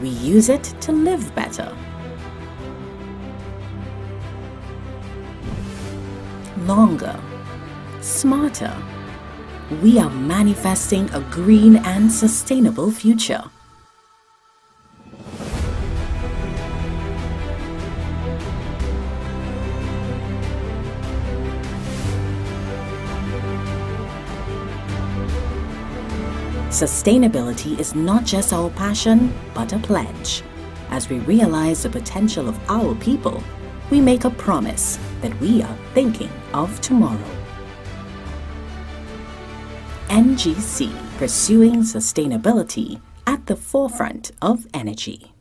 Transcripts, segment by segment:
We use it to live better. Longer, smarter. We are manifesting a green and sustainable future. Sustainability is not just our passion, but a pledge. As we realize the potential of our people, we make a promise that we are thinking of tomorrow. NGC, pursuing sustainability at the forefront of energy.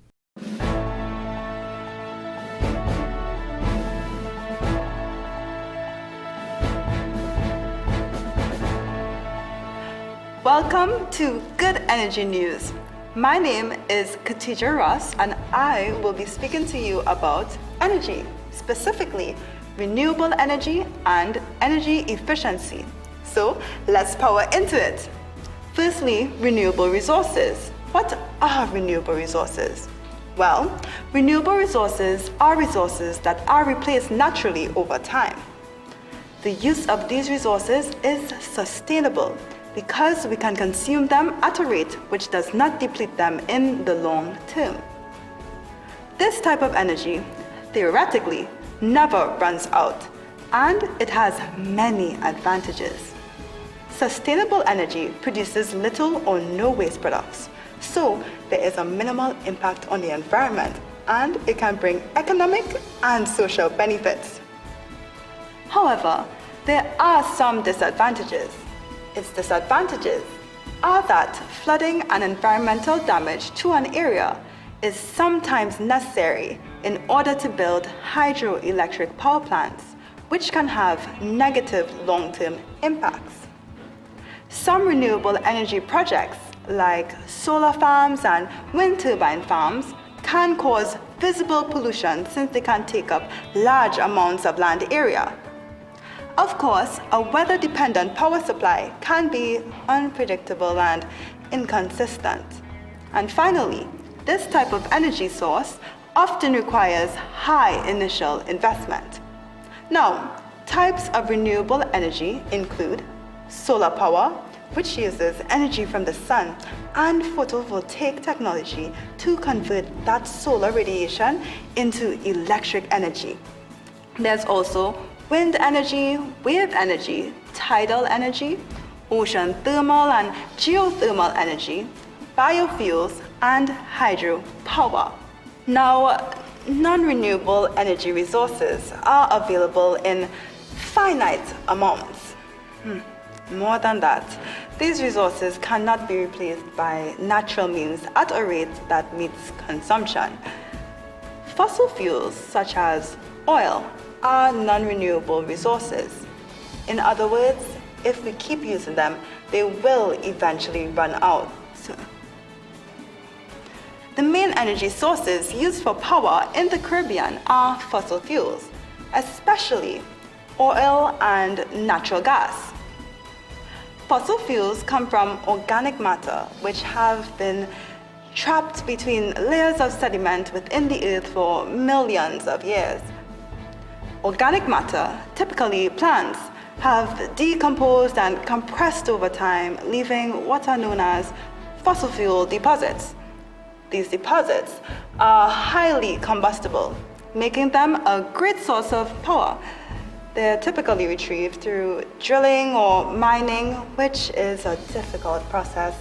Welcome to Good Energy News. My name is Katija Ross and I will be speaking to you about energy, specifically renewable energy and energy efficiency. So let's power into it. Firstly, renewable resources. What are renewable resources? Well, renewable resources are resources that are replaced naturally over time. The use of these resources is sustainable because we can consume them at a rate which does not deplete them in the long term. This type of energy, theoretically, never runs out, and it has many advantages. Sustainable energy produces little or no waste products, so there is a minimal impact on the environment, and it can bring economic and social benefits. However, there are some disadvantages. Its disadvantages are that flooding and environmental damage to an area is sometimes necessary in order to build hydroelectric power plants, which can have negative long-term impacts. Some renewable energy projects, like solar farms and wind turbine farms, can cause visible pollution since they can take up large amounts of land area. Of course, a weather-dependent power supply can be unpredictable and inconsistent. And finally, this type of energy source often requires high initial investment. Now, types of renewable energy include solar power, which uses energy from the sun, and photovoltaic technology to convert that solar radiation into electric energy. There's also wind energy, wave energy, tidal energy, ocean thermal and geothermal energy, biofuels, and hydropower. Now, non-renewable energy resources are available in finite amounts. More than that, these resources cannot be replaced by natural means at a rate that meets consumption. Fossil fuels such as oil are non-renewable resources. In other words, if we keep using them, they will eventually run out. The main energy sources used for power in the Caribbean are fossil fuels, especially oil and natural gas. Fossil fuels come from organic matter, which have been trapped between layers of sediment within the earth for millions of years. Organic matter, typically plants, have decomposed and compressed over time, leaving what are known as fossil fuel deposits. These deposits are highly combustible, making them a great source of power. They're typically retrieved through drilling or mining, which is a difficult process.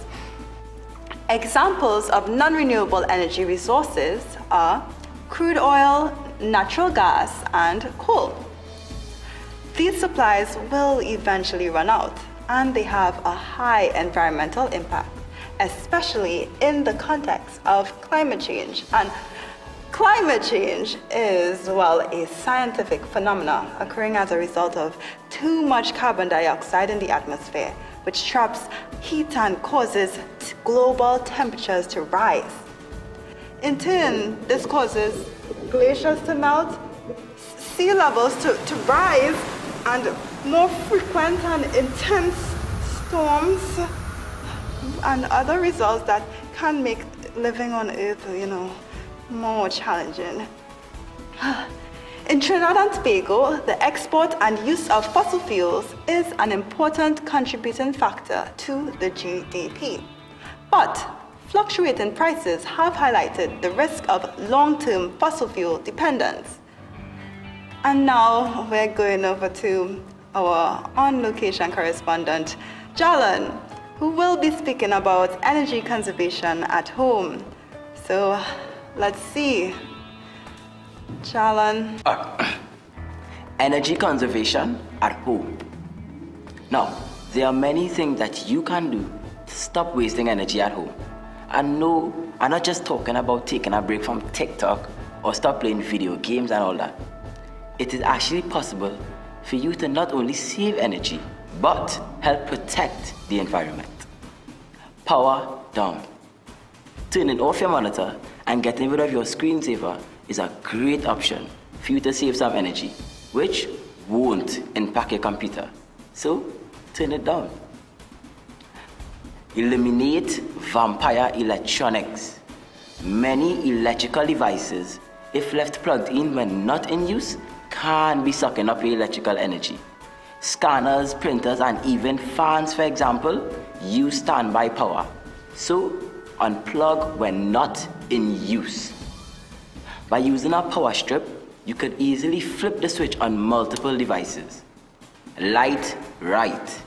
Examples of non-renewable energy resources are crude oil, natural gas, and coal. These supplies will eventually run out, and they have a high environmental impact, especially in the context of climate change. And climate change is, well, a scientific phenomenon occurring as a result of too much carbon dioxide in the atmosphere, which traps heat and causes global temperatures to rise. In turn, this causes glaciers to melt, sea levels to rise, and more frequent and intense storms and other results that can make living on Earth, more challenging. In Trinidad and Tobago, the export and use of fossil fuels is an important contributing factor to the GDP. But fluctuating prices have highlighted the risk of long-term fossil fuel dependence. And now we're going over to our on-location correspondent, Jalan, who will be speaking about energy conservation at home. So let's see. Jalan. Energy conservation at home. Now, there are many things that you can do to stop wasting energy at home. And no, I'm not just talking about taking a break from TikTok or stop playing video games and all that. It is actually possible for you to not only save energy, but help protect the environment. Power down. Turning off your monitor and getting rid of your screensaver is a great option for you to save some energy, which won't impact your computer. So, turn it down. Eliminate vampire electronics. Many electrical devices, if left plugged in when not in use, can be sucking up your electrical energy. Scanners, printers, and even fans, for example, use standby power. So, unplug when not in use. By using a power strip, you could easily flip the switch on multiple devices. Light right.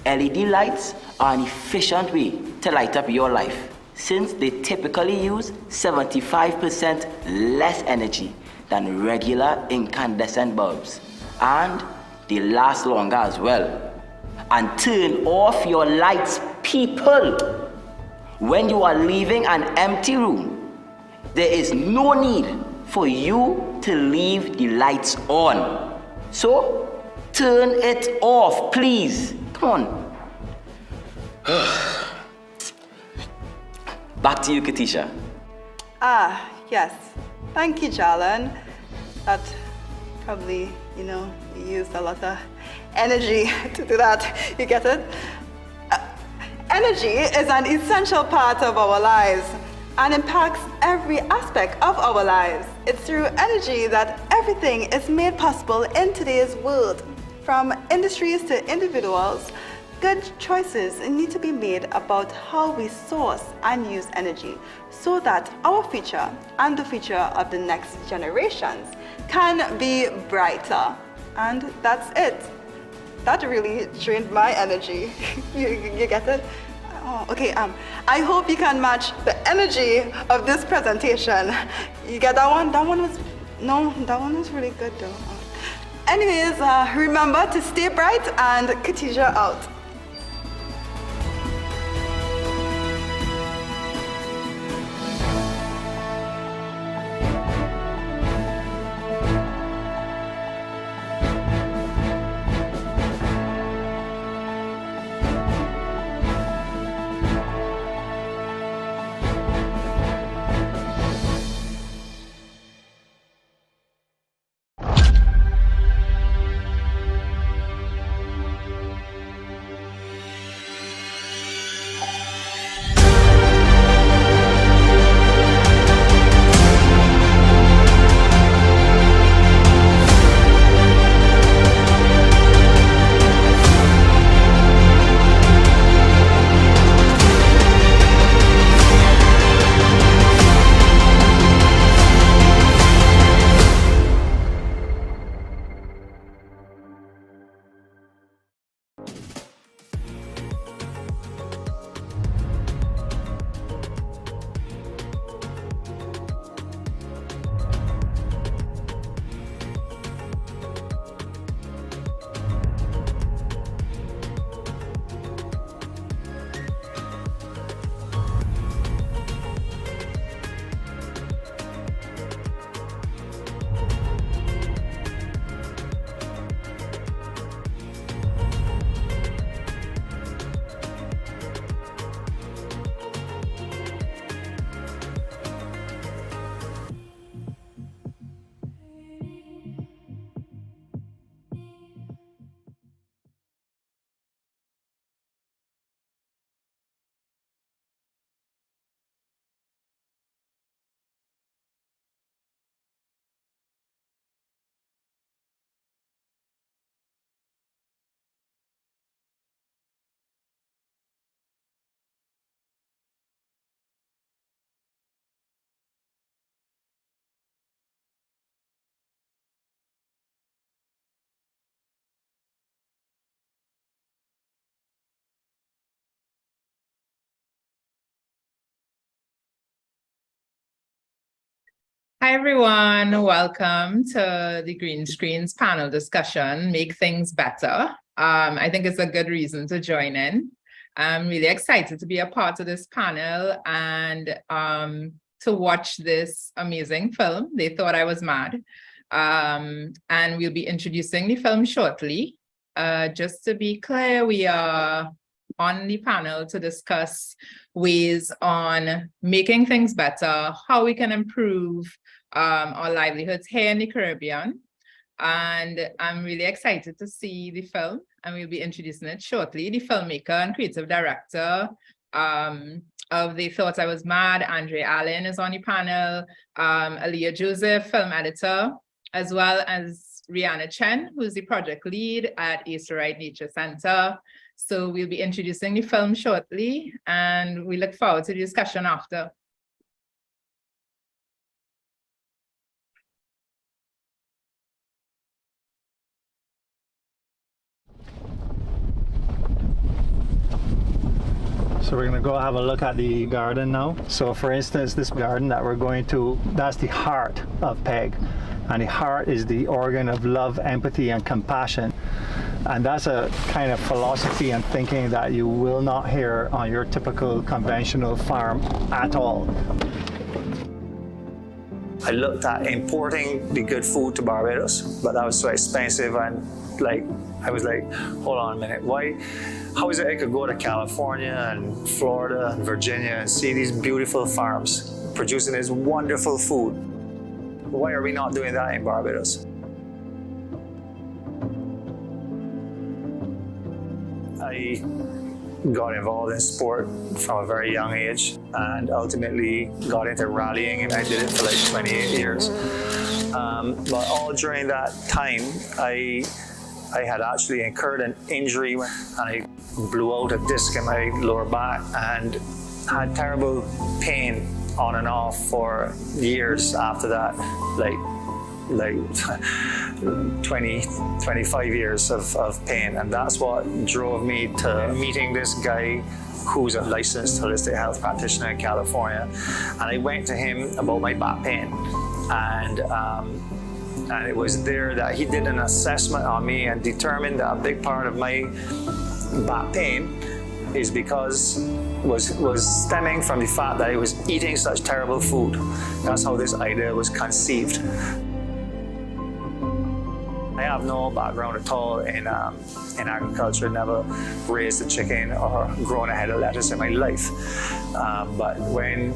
LED lights are an efficient way to light up your life, since they typically use 75% less energy than regular incandescent bulbs, and they last longer as well. And turn off your lights, people. When you are leaving an empty room, there is no need for you to leave the lights on. So, turn it off, please. Come on. Back to you, Katisha. Yes. Thank you, Jalan. That probably, you used a lot of energy to do that. You get it? Energy is an essential part of our lives and impacts every aspect of our lives. It's through energy that everything is made possible in today's world. From industries to individuals, good choices need to be made about how we source and use energy so that our future and the future of the next generations can be brighter. And that's it. That really drained my energy. You get it? Oh, okay, I hope you can match the energy of this presentation. You get that one? That one was really good though. Anyways, remember to stay bright and Khadija out. Hi, everyone. Welcome to the Green Screens panel discussion, Make Things Better. I think it's a good reason to join in. I'm really excited to be a part of this panel and to watch this amazing film, They Thought I Was Mad. And we'll be introducing the film shortly. Just to be clear, we are on the panel to discuss ways on making things better, how we can improve our livelihoods here in the Caribbean. And I'm really excited to see the film, and we'll be introducing it shortly. The filmmaker and creative director of They Thought I Was Mad, Andre Allen, is on the panel, Aaliyah Joseph, film editor, as well as Rihanna Chen, who's the project lead at Easterite Nature Center. So we'll be introducing the film shortly, and we look forward to the discussion after. So we're gonna go have a look at the garden now. So for instance, this garden that we're going to, that's the heart of PEG. And the heart is the organ of love, empathy, and compassion. And that's a kind of philosophy and thinking that you will not hear on your typical conventional farm at all. I looked at importing the good food to Barbados, but that was so expensive, and I was like, hold on a minute, how is it I could go to California and Florida and Virginia and see these beautiful farms producing this wonderful food? Why are we not doing that in Barbados? I got involved in sport from a very young age and ultimately got into rallying, and I did it for like 28 years. But all during that time, I had actually incurred an injury and I blew out a disc in my lower back and had terrible pain on and off for years after that, like 25 years of pain. And that's what drove me to meeting this guy who's a licensed holistic health practitioner in California. And I went to him about my back pain. And it was there that he did an assessment on me and determined that a big part of my back pain is was stemming from the fact that I was eating such terrible food. That's how this idea was conceived. I have no background at all in agriculture, never raised a chicken or grown a head of lettuce in my life. But when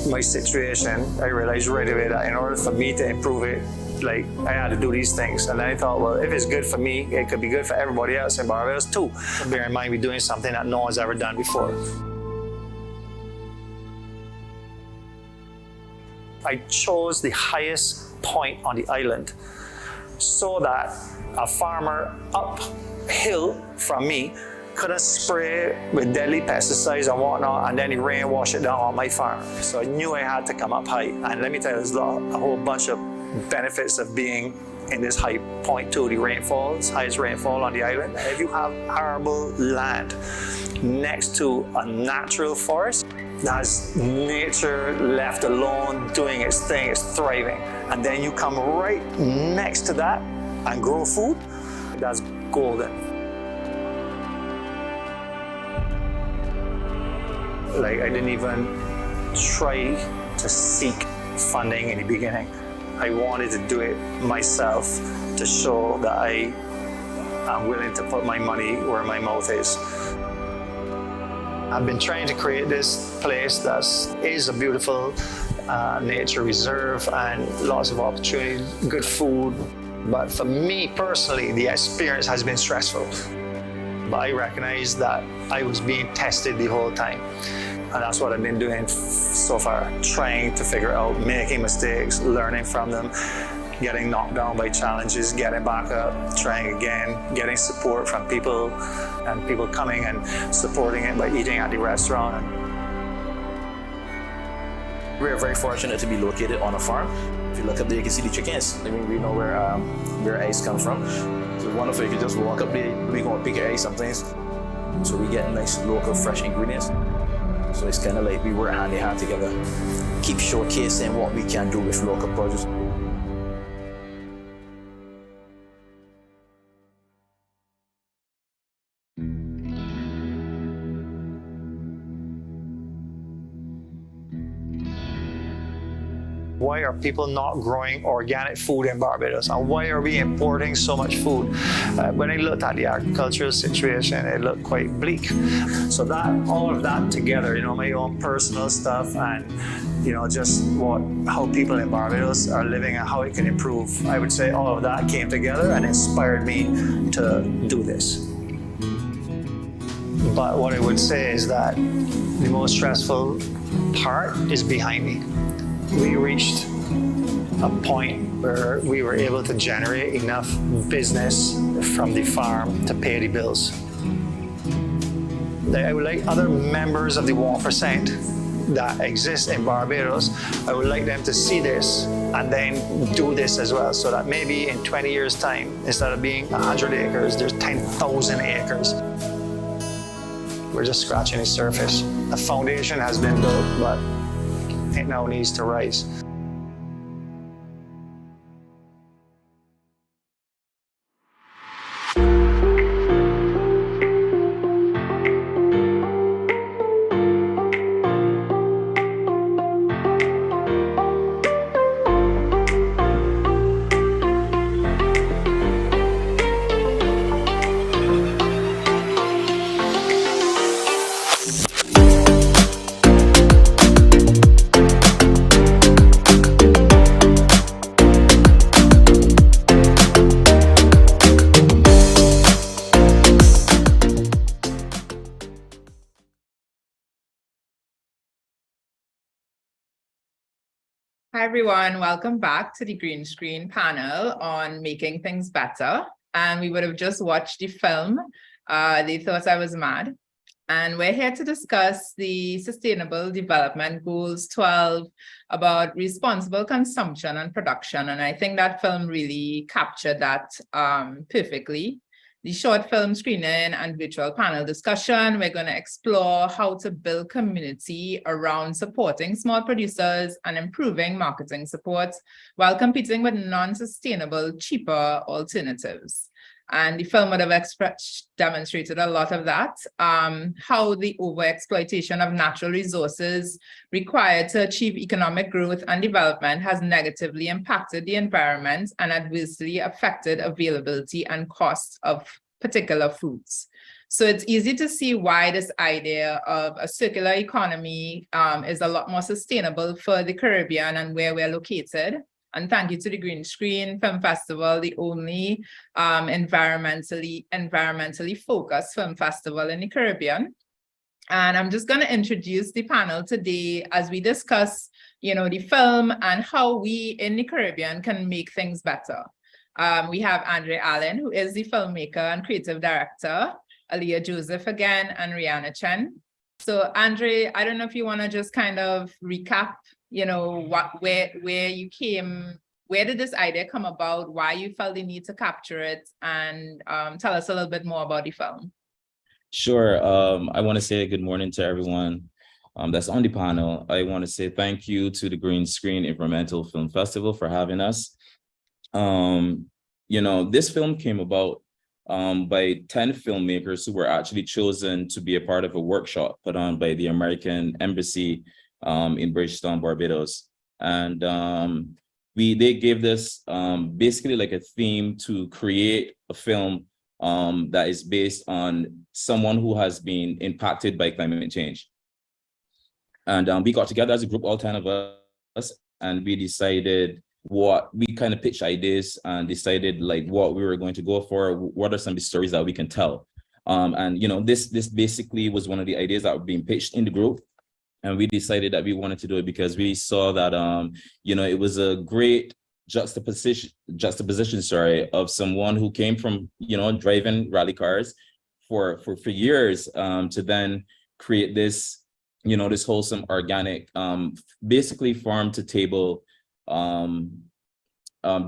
my situation, I realized right away that in order for me to improve it, I had to do these things. And then I thought, well, if it's good for me, it could be good for everybody else in Barbados too. Bear in mind, we're doing something that no one's ever done before. I chose the highest point on the island so that a farmer uphill from me couldn't spray with deadly pesticides and whatnot, and then the rain wash it down on my farm. So I knew I had to come up high. And let me tell you, there's a whole bunch of benefits of being in this high point too. The rainfalls, highest rainfall on the island. If you have arable land next to a natural forest, that's nature left alone doing its thing, it's thriving. And then you come right next to that and grow food, that's golden. I didn't even try to seek funding in the beginning. I wanted to do it myself to show that I am willing to put my money where my mouth is. I've been trying to create this place that is a beautiful nature reserve and lots of opportunity, good food. But for me personally, the experience has been stressful. But I recognize that I was being tested the whole time. And that's what I've been doing so far, trying to figure out, making mistakes, learning from them, getting knocked down by challenges, getting back up, trying again, getting support from people, and people coming and supporting it by eating at the restaurant. We're very fortunate to be located on a farm. If you look up there, you can see the chickens. I mean, we know where eggs come from. It's wonderful. You can just walk up there, we go and pick your eggs sometimes. So we get nice, local, fresh ingredients. So it's kind of like we work hand in hand together, keep showcasing what we can do with local produce. Why are people not growing organic food in Barbados? And why are we importing so much food? When I looked at the agricultural situation, it looked quite bleak. So that, all of that together, my own personal stuff and, just how people in Barbados are living and how it can improve. I would say all of that came together and inspired me to do this. But what I would say is that the most stressful part is behind me. We reached a point where we were able to generate enough business from the farm to pay the bills. I would like other members of the 1% that exist in Barbados, I would like them to see this and then do this as well, so that maybe in 20 years' time, instead of being 100 acres, there's 10,000 acres. We're just scratching the surface. The foundation has been built, but it now needs to rise. Hi, everyone. Welcome back to the Green Screen panel on Making Things Better. And we would have just watched the film, They Thought I Was Mad. And we're here to discuss the Sustainable Development Goals 12 about responsible consumption and production. And I think that film really captured that perfectly. The short film screening and virtual panel discussion, we're going to explore how to build community around supporting small producers and improving marketing support while competing with non-sustainable, cheaper alternatives. And the film would have demonstrated a lot of that, how the overexploitation of natural resources required to achieve economic growth and development has negatively impacted the environment and adversely affected availability and cost of particular foods. So it's easy to see why this idea of a circular economy is a lot more sustainable for the Caribbean and where we're located. And thank you to the Green Screen Film Festival, the only environmentally focused film festival in the Caribbean. And I'm just going to introduce the panel today as we discuss, the film and how we in the Caribbean can make things better. We have Andre Allen, who is the filmmaker and creative director, Aaliyah Joseph again, and Rihanna Chen. So Andre, I don't know if you want to just kind of recap where you came, where did this idea come about, why you felt the need to capture it, and tell us a little bit more about the film. Sure. I want to say good morning to everyone that's on the panel. I want to say thank you to the Green Screen Environmental Film Festival for having us. This film came about by 10 filmmakers who were actually chosen to be a part of a workshop put on by the American Embassy in Bridgetown, Barbados. And they gave this basically like a theme to create a film that is based on someone who has been impacted by climate change. And we got together as a group, all 10 of us, and we decided we kind of pitched ideas and decided like what we were going to go for, what are some of the stories that we can tell. This basically was one of the ideas that were being pitched in the group. And we decided that we wanted to do it because we saw that, it was a great juxtaposition, of someone who came from, driving rally cars for years to then create this, this wholesome, organic, basically farm to table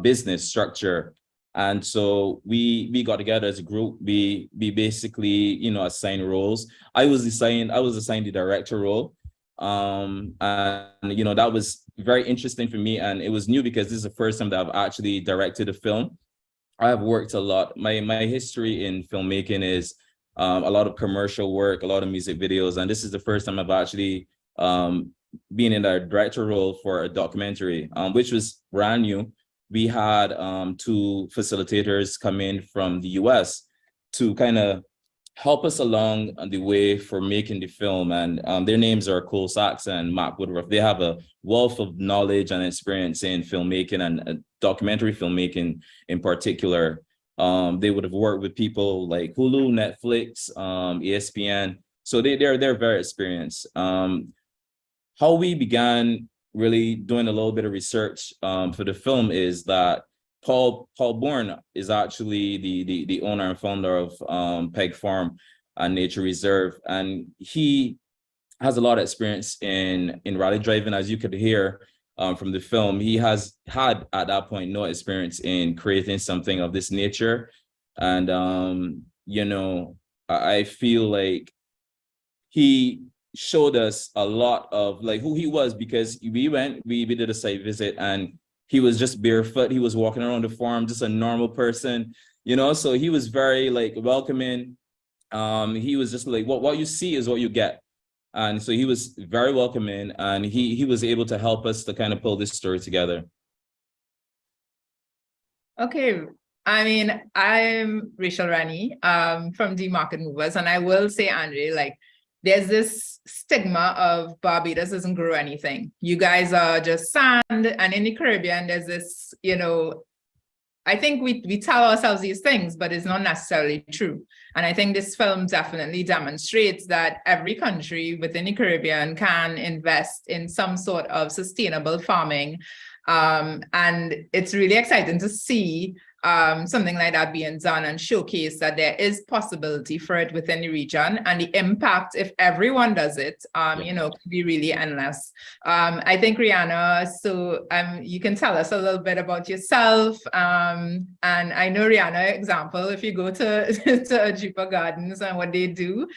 business structure And so we got together as a group. We basically, assigned roles. I was assigned the director role. And that was very interesting for me, and it was new because this is the first time that I've actually directed a film. I've worked a lot. My history in filmmaking is a lot of commercial work, a lot of music videos, and this is the first time I've actually been in a director role for a documentary, which was brand new. We had two facilitators come in from the US to kind of help us along on the way for making the film. And their names are Cole Sachs and Mark Woodruff. They have a wealth of knowledge and experience in filmmaking and documentary filmmaking in particular. They would have worked with people like Hulu, Netflix, ESPN. So they're very experienced. How we began really doing a little bit of research for the film is that Paul Bourne is actually the owner and founder of Peg Farm and Nature Reserve, and he has a lot of experience in rally driving. As you could hear from the film, he has had at that point no experience in creating something of this nature. And I feel like he showed us a lot of like who he was, because we did a site visit and he was just barefoot. He was walking around the farm, just a normal person, so he was very like welcoming. He was just like, what you see is what you get. And so he was very welcoming, and he was able to help us to kind of pull this story together. Okay. I mean, I'm Rachel Rani from the Market Movers, and I will say, Andre, like, there's this stigma of Barbados doesn't grow anything. You guys are just sand, and in the Caribbean, there's this, I think we tell ourselves these things, but it's not necessarily true. And I think this film definitely demonstrates that every country within the Caribbean can invest in some sort of sustainable farming. And it's really exciting to see something like that being done and showcase that there is possibility for it within the region, and the impact, if everyone does it, could be really endless. I think, Rihanna, so you can tell us a little bit about yourself. And I know, Rihanna, example, if you go to Ajupa Gardens and what they do,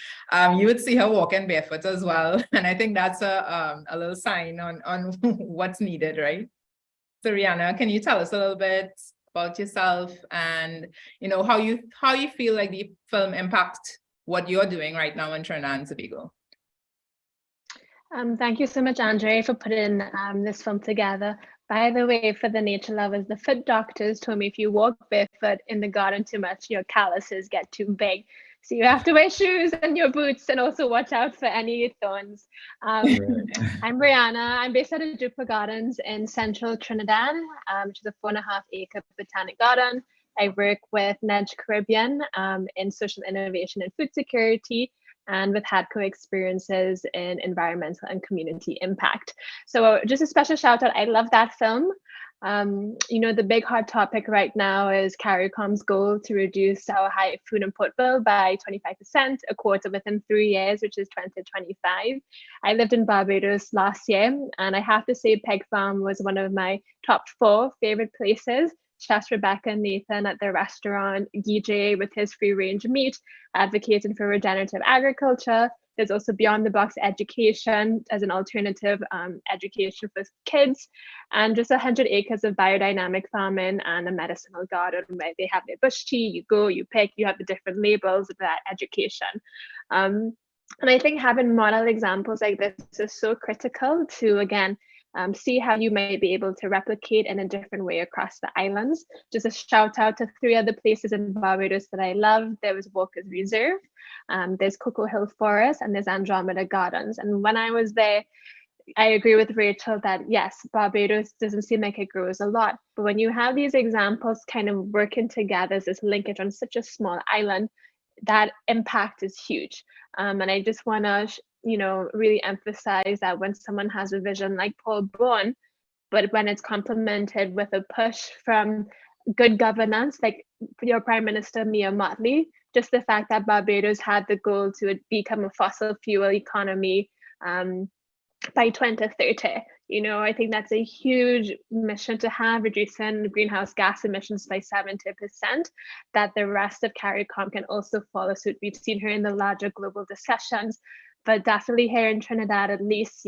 you would see her walking barefoot as well. And I think that's a little sign on what's needed, right? So Rihanna, can you tell us a little bit about yourself and how you feel like the film impact what you're doing right now in Trinidad and Tobago? Thank you so much, Andre, for putting this film together. By the way, for the nature lovers, the foot doctors told me if you walk barefoot in the garden too much, your calluses get too big. So you have to wear shoes and your boots, and also watch out for any thorns. I'm Brianna. I'm based out of Ajupa Gardens in central Trinidad, which is a 4.5-acre botanic garden. I work with Nudge Caribbean in social innovation and food security, and with HADCO experiences in environmental and community impact. So just a special shout out. I love that film. The big hot topic right now is CARICOM's goal to reduce our high food import bill by 25%, a quarter within 3 years, which is 2025. I lived in Barbados last year, and I have to say Peg Farm was one of my top 4 favorite places. Chefs Rebecca and Nathan at their restaurant, Guy with his free-range meat, advocating for regenerative agriculture. There's also Beyond the Box education as an alternative education for kids, and just 100 acres of biodynamic farming and a medicinal garden where they have their bush tea. You go, you pick, you have the different labels of that education. And I think having model examples like this is so critical to, again, see how you might be able to replicate in a different way across the islands. Just a shout out to 3 other places in Barbados that I love. There was Walker's Reserve, there's Cocoa Hill Forest, and there's Andromeda Gardens. And when I was there, I agree with Rachel that yes, Barbados doesn't seem like it grows a lot, but when you have these examples kind of working together as this linkage on such a small island, that impact is huge. And I just want to really emphasize that when someone has a vision like Paul Bourne, but when it's complemented with a push from good governance, like your Prime Minister Mia Mottley, just the fact that Barbados had the goal to become a fossil fuel economy by 2030, I think that's a huge mission to have, reducing greenhouse gas emissions by 70%, that the rest of CARICOM can also follow suit. We've seen her in the larger global discussions, but definitely here in Trinidad, at least,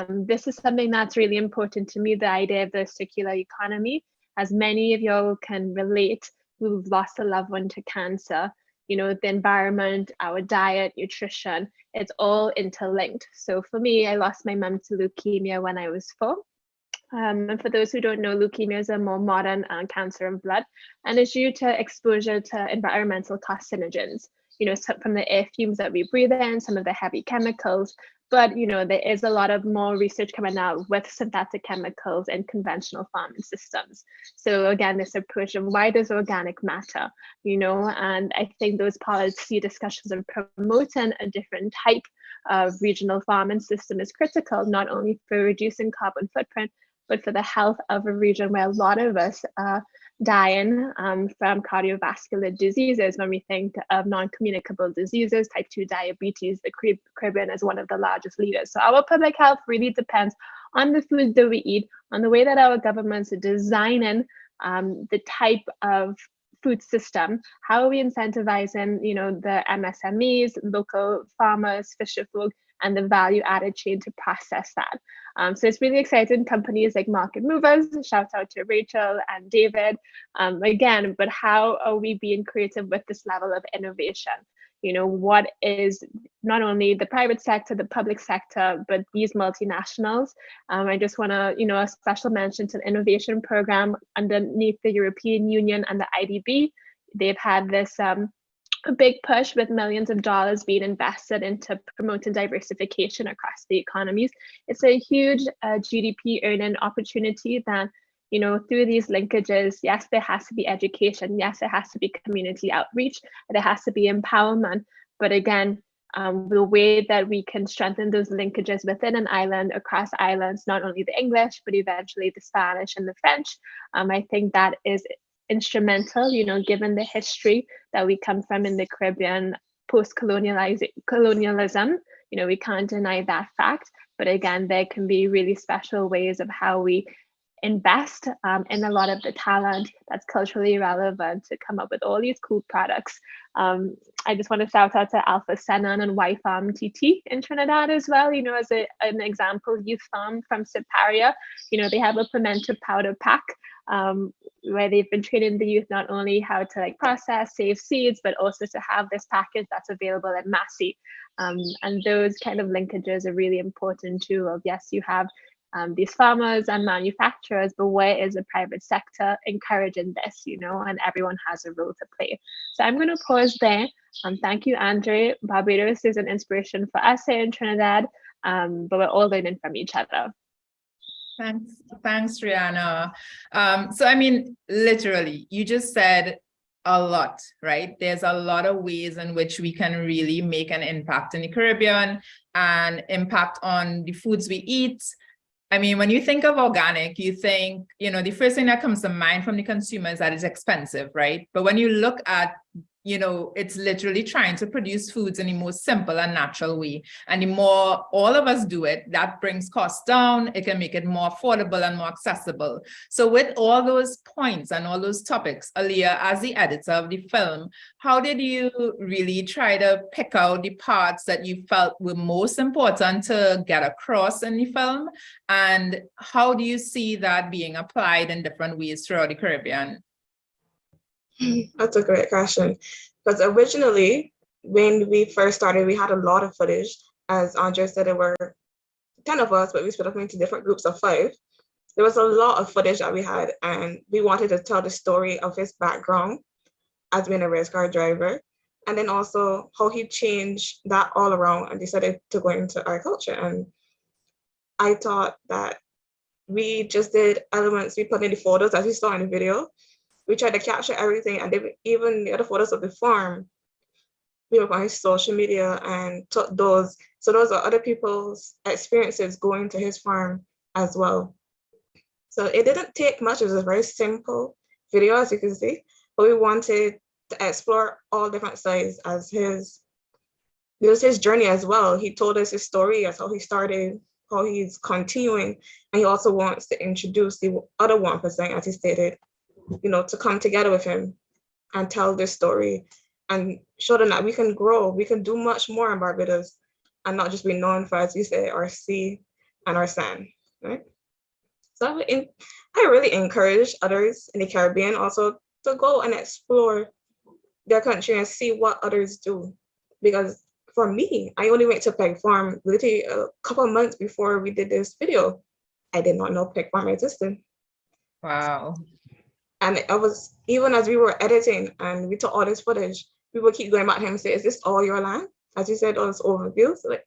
this is something that's really important to me, the idea of the circular economy. As many of y'all can relate who've lost a loved one to cancer, the environment, our diet, nutrition, it's all interlinked. So for me, I lost my mom to leukemia when I was 4. And for those who don't know, leukemia is a more modern cancer of blood, and it's due to exposure to environmental carcinogens, from the air fumes that we breathe in, some of the heavy chemicals. But, there is a lot of more research coming out with synthetic chemicals and conventional farming systems. So again, this approach of why does organic matter, and I think those policy discussions of promoting a different type of regional farming system is critical, not only for reducing carbon footprint, but for the health of a region where a lot of us are dying from cardiovascular diseases. When we think of non-communicable diseases, type 2 diabetes, the Caribbean is one of the largest leaders. So our public health really depends on the food that we eat, on the way that our governments are designing the type of food system. How are we incentivizing, the MSMEs, local farmers, fisher folk, and the value added chain to process that. So it's really exciting. Companies like Market Movers, shout out to Rachel and David, again, but how are we being creative with this level of innovation? What is not only the private sector, the public sector, but these multinationals. I just want to, a special mention to the innovation program underneath the European Union and the IDB. They've had this a big push with millions of dollars being invested into promoting diversification across the economies. It's a huge GDP earning opportunity that, through these linkages, yes, there has to be education. Yes, there has to be community outreach. There has to be empowerment. But again, the way that we can strengthen those linkages within an island, across islands, not only the English, but eventually the Spanish and the French, I think that is instrumental, given the history that we come from in the Caribbean, post-colonialism, we can't deny that fact. But again, there can be really special ways of how we invest in a lot of the talent that's culturally relevant to come up with all these cool products. I just want to shout out to Alpha Senan and Y Farm TT in Trinidad as well, as an example, youth farm from Siparia. They have a fermented powder pack where they've been training the youth not only how to process, save seeds, but also to have this package that's available at Massey. And those kind of linkages are really important too, of yes, you have these farmers and manufacturers, but where is the private sector encouraging this, and everyone has a role to play. So I'm going to pause there. Thank you, Andre. Barbados is an inspiration for us here in Trinidad, but we're all learning from each other. Thanks, Rihanna. So, I mean, literally, you just said a lot, right? There's a lot of ways in which we can really make an impact in the Caribbean and impact on the foods we eat. I mean, when you think of organic, you think, the first thing that comes to mind from the consumer is that it's expensive, right? But when you look at, it's literally trying to produce foods in the most simple and natural way. And the more all of us do it, that brings costs down. It can make it more affordable and more accessible. So with all those points and all those topics, Aaliyah, as the editor of the film, how did you really try to pick out the parts that you felt were most important to get across in the film? And how do you see that being applied in different ways throughout the Caribbean? That's a great question, because originally when we first started, we had a lot of footage. As Andre said, there were 10 of us, but we split up into different groups of 5. There was a lot of footage that we had, and we wanted to tell the story of his background as being a race car driver, and then also how he changed that all around and decided to go into agriculture. And I thought that we just did elements, we put in the photos as we saw in the video. We tried to capture everything, and even the other photos of the farm, we were on his social media and took those. So those are other people's experiences going to his farm as well. So it didn't take much. It was a very simple video, as you can see, but we wanted to explore all different sides as it was his journey as well. He told us his story as how he started how he's continuing, and he also wants to introduce the other 1%, as he stated, to come together with him and tell their story and show them that we can grow, we can do much more in Barbados and not just be known for, as you say, our sea and our sand, right? So I really encourage others in the Caribbean also to go and explore their country and see what others do. Because for me, I only went to Peg Farm literally a couple of months before we did this video. I did not know Peg Farm existed. Wow. And I was, even as we were editing and we took all this footage, we would keep going back to him and say, is this all your land? As you said, all this overview. So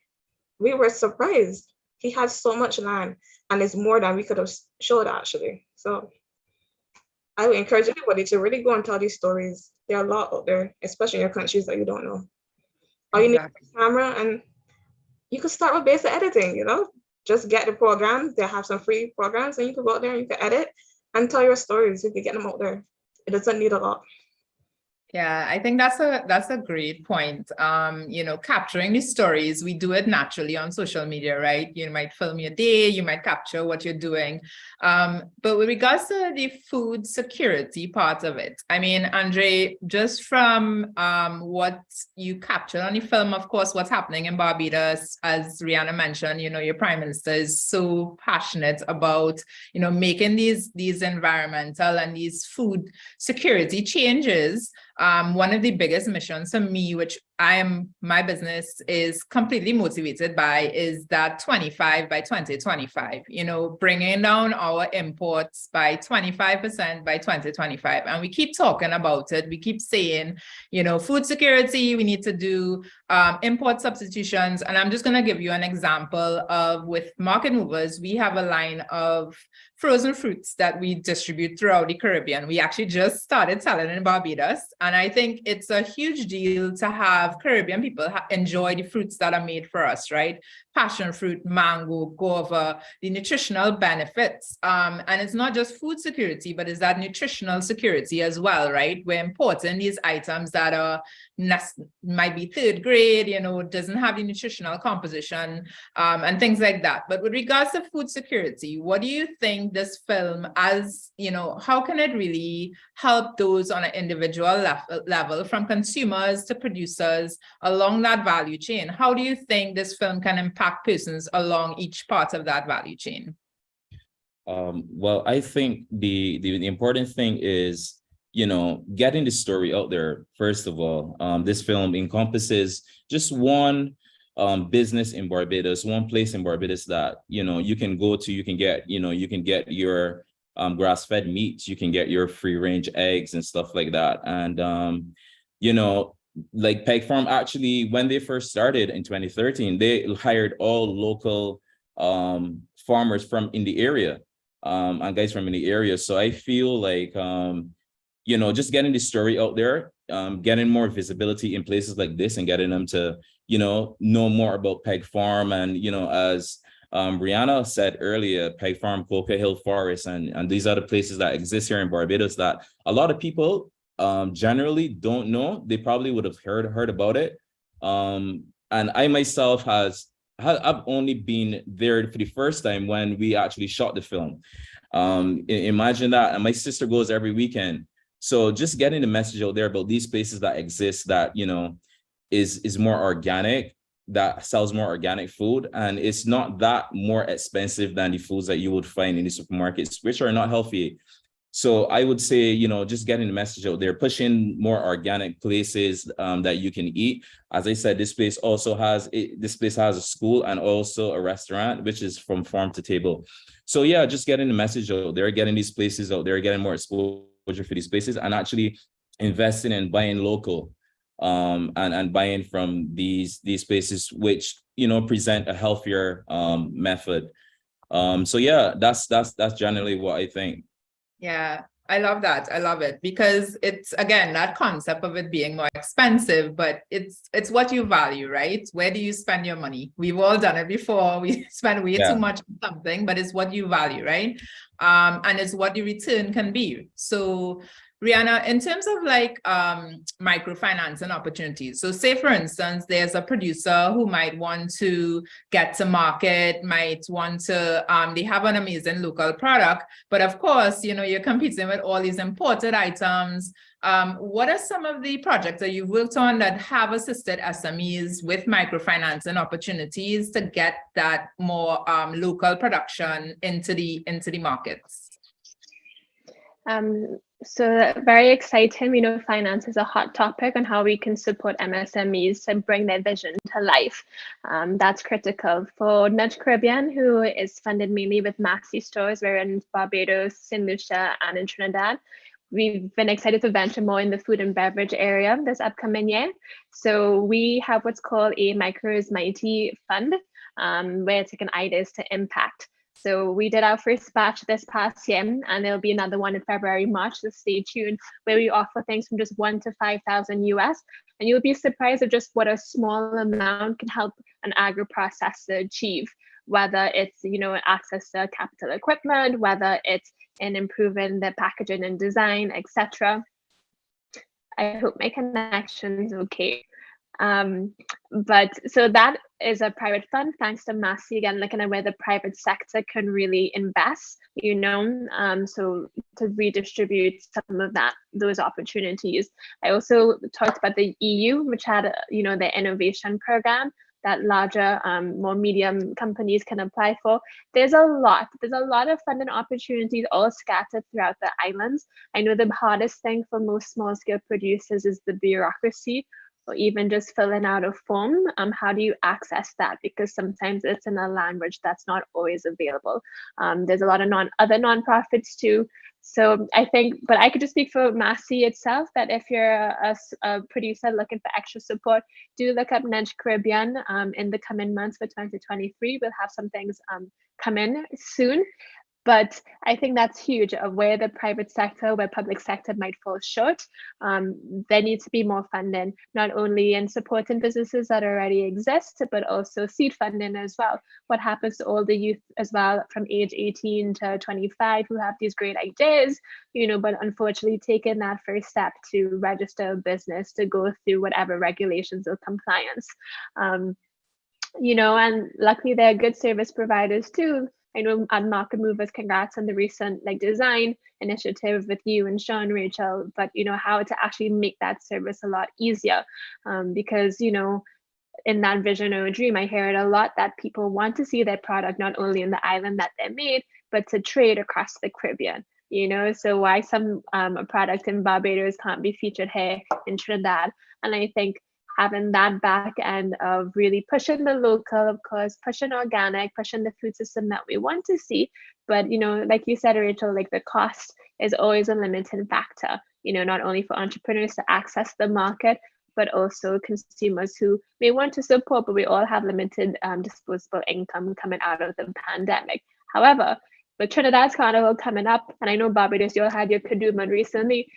we were surprised. He had so much land, and it's more than we could have showed, actually. So I would encourage everybody to really go and tell these stories. There are a lot out there, especially in your countries that you don't know. All you need is a camera, and you can start with basic editing, just get the programs. They have some free programs, and you can go out there and you can edit and tell your stories. You can get them out there. It doesn't need a lot. Yeah, I think that's a great point. Capturing the stories, we do it naturally on social media, right? You might film your day, you might capture what you're doing. But with regards to the food security part of it, I mean, Andre, just from what you captured on the film, of course, what's happening in Barbados, as Rihanna mentioned, your Prime Minister is so passionate about, making these environmental and these food security changes. One of the biggest missions for me, which my business is completely motivated by, is that 25 by 2025, bringing down our imports by 25% by 2025. And we keep talking about it. We keep saying, food security, we need to do import substitutions. And I'm just going to give you an example of, with Market Movers, we have a line of frozen fruits that we distribute throughout the Caribbean. We actually just started selling in Barbados. And I think it's a huge deal to have Caribbean people enjoy the fruits that are made for us, right? Passion fruit, mango, guava, the nutritional benefits. And it's not just food security, but it's that nutritional security as well, right? We're importing these items that are might be third grade, doesn't have the nutritional composition, and things like that. But with regards to food security, what do you think this film, as how can it really help those on an individual level, from consumers to producers along that value chain? How do you think this film can impact persons along each part of that value chain? Well, I think the important thing is, getting the story out there. First of all, this film encompasses just one business in Barbados, one place in Barbados that, you can go to, you can get your grass-fed meats, you can get your free-range eggs and stuff like that. And, like Peg Farm, actually, when they first started in 2013, they hired all local farmers from in the area, and guys from in the area. So I feel like, just getting the story out there, getting more visibility in places like this and getting them to, know more about Peg Farm. And, as Brianna said earlier, Peg Farm, Coca Hill Forest, and these other places that exist here in Barbados that a lot of people generally don't know. They probably would have heard about it. And I myself I've only been there for the first time when we actually shot the film. Imagine that. And my sister goes every weekend. So just getting the message out there about these places that exist that, is more organic, that sells more organic food. And it's not that more expensive than the foods that you would find in the supermarkets, which are not healthy. So I would say, just getting the message out there, pushing more organic places that you can eat. As I said, this place has a school and also a restaurant, which is from farm to table. So yeah, just getting the message out there, getting these places out there, getting more exposure for these places, and actually investing and buying local, and buying from these places which present a healthier method. So yeah, that's generally what I think. Yeah, I love that. I love it, because it's, again, that concept of it being more expensive, but it's what you value, right? Where do you spend your money? We've all done it before. We spend way too much on something, but it's what you value, right? And it's what the return can be. So Rihanna, in terms of like microfinancing opportunities, so say for instance, there's a producer who might want to get to market, might want to, they have an amazing local product, but of course, you know, you're competing with all these imported items. What are some of the projects that you've worked on that have assisted SMEs with microfinancing opportunities to get that more local production into the markets? So very exciting. We know finance is a hot topic on how we can support MSMEs to bring their vision to life. That's critical. For Nudge Caribbean, who is funded mainly with Massy stores, we're in Barbados, St. Lucia, and in Trinidad. We've been excited to venture more in the food and beverage area this upcoming year. So we have what's called a Micros Mighty Fund, where taking ideas to impact. So we did our first batch this past year, and there'll be another one in February, March, so stay tuned, where we offer things from just $1,000 to $5,000 US. And you'll be surprised at just what a small amount can help an agro-processor achieve, whether it's, you know, access to capital equipment, whether it's in improving the packaging and design, etc. I hope my connection's okay. But so that is a private fund, thanks to Massy, again, looking at where the private sector can really invest, you know, so to redistribute some of those opportunities. I also talked about the EU, which had, you know, the innovation program that larger, more medium companies can apply for. There's a lot of funding opportunities all scattered throughout the islands. I know the hardest thing for most small scale producers is the bureaucracy, or even just filling out a form. How do you access that? Because sometimes it's in a language that's not always available. There's a lot of other nonprofits too. So I think, but I could just speak for Massy itself, that if you're a producer looking for extra support, do look up Nudge Caribbean in the coming months for 2023. We'll have some things come in soon. But I think that's huge, of where the private sector, where public sector might fall short. There needs to be more funding, not only in supporting businesses that already exist, but also seed funding as well. What happens to all the youth as well from age 18 to 25 who have these great ideas, you know, but unfortunately taking that first step to register a business, to go through whatever regulations or compliance. You know, and luckily there are good service providers too. I know at Market Movers, congrats on the recent like design initiative with you and Sean, Rachel, but you know, how to actually make that service a lot easier, because, you know, in that vision or dream, I hear it a lot that people want to see their product not only in the island that they're made, but to trade across the Caribbean. You know, so why some product in Barbados can't be featured here in Trinidad? And I think having that back end of really pushing the local, of course, pushing organic, pushing the food system that we want to see. But, you know, like you said, Rachel, like the cost is always a limiting factor, you know, not only for entrepreneurs to access the market, but also consumers who may want to support, but we all have limited disposable income coming out of the pandemic. However, with Trinidad's Carnival coming up, and I know Barbados, you all had your Kadooman recently,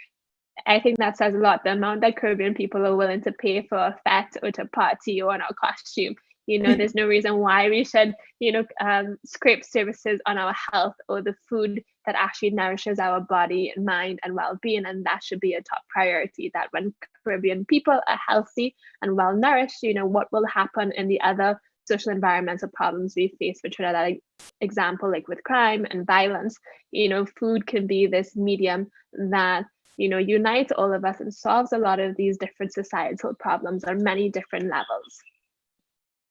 I think that says a lot, the amount that Caribbean people are willing to pay for a fete or to party or on our costume. You know, there's no reason why we should, you know, scrape services on our health or the food that actually nourishes our body and mind and well-being. And that should be a top priority, that when Caribbean people are healthy and well-nourished, you know, what will happen in the other social environmental problems we face with Trinidad, like, example, like with crime and violence. You know, food can be this medium that, you know, unites all of us and solves a lot of these different societal problems on many different levels.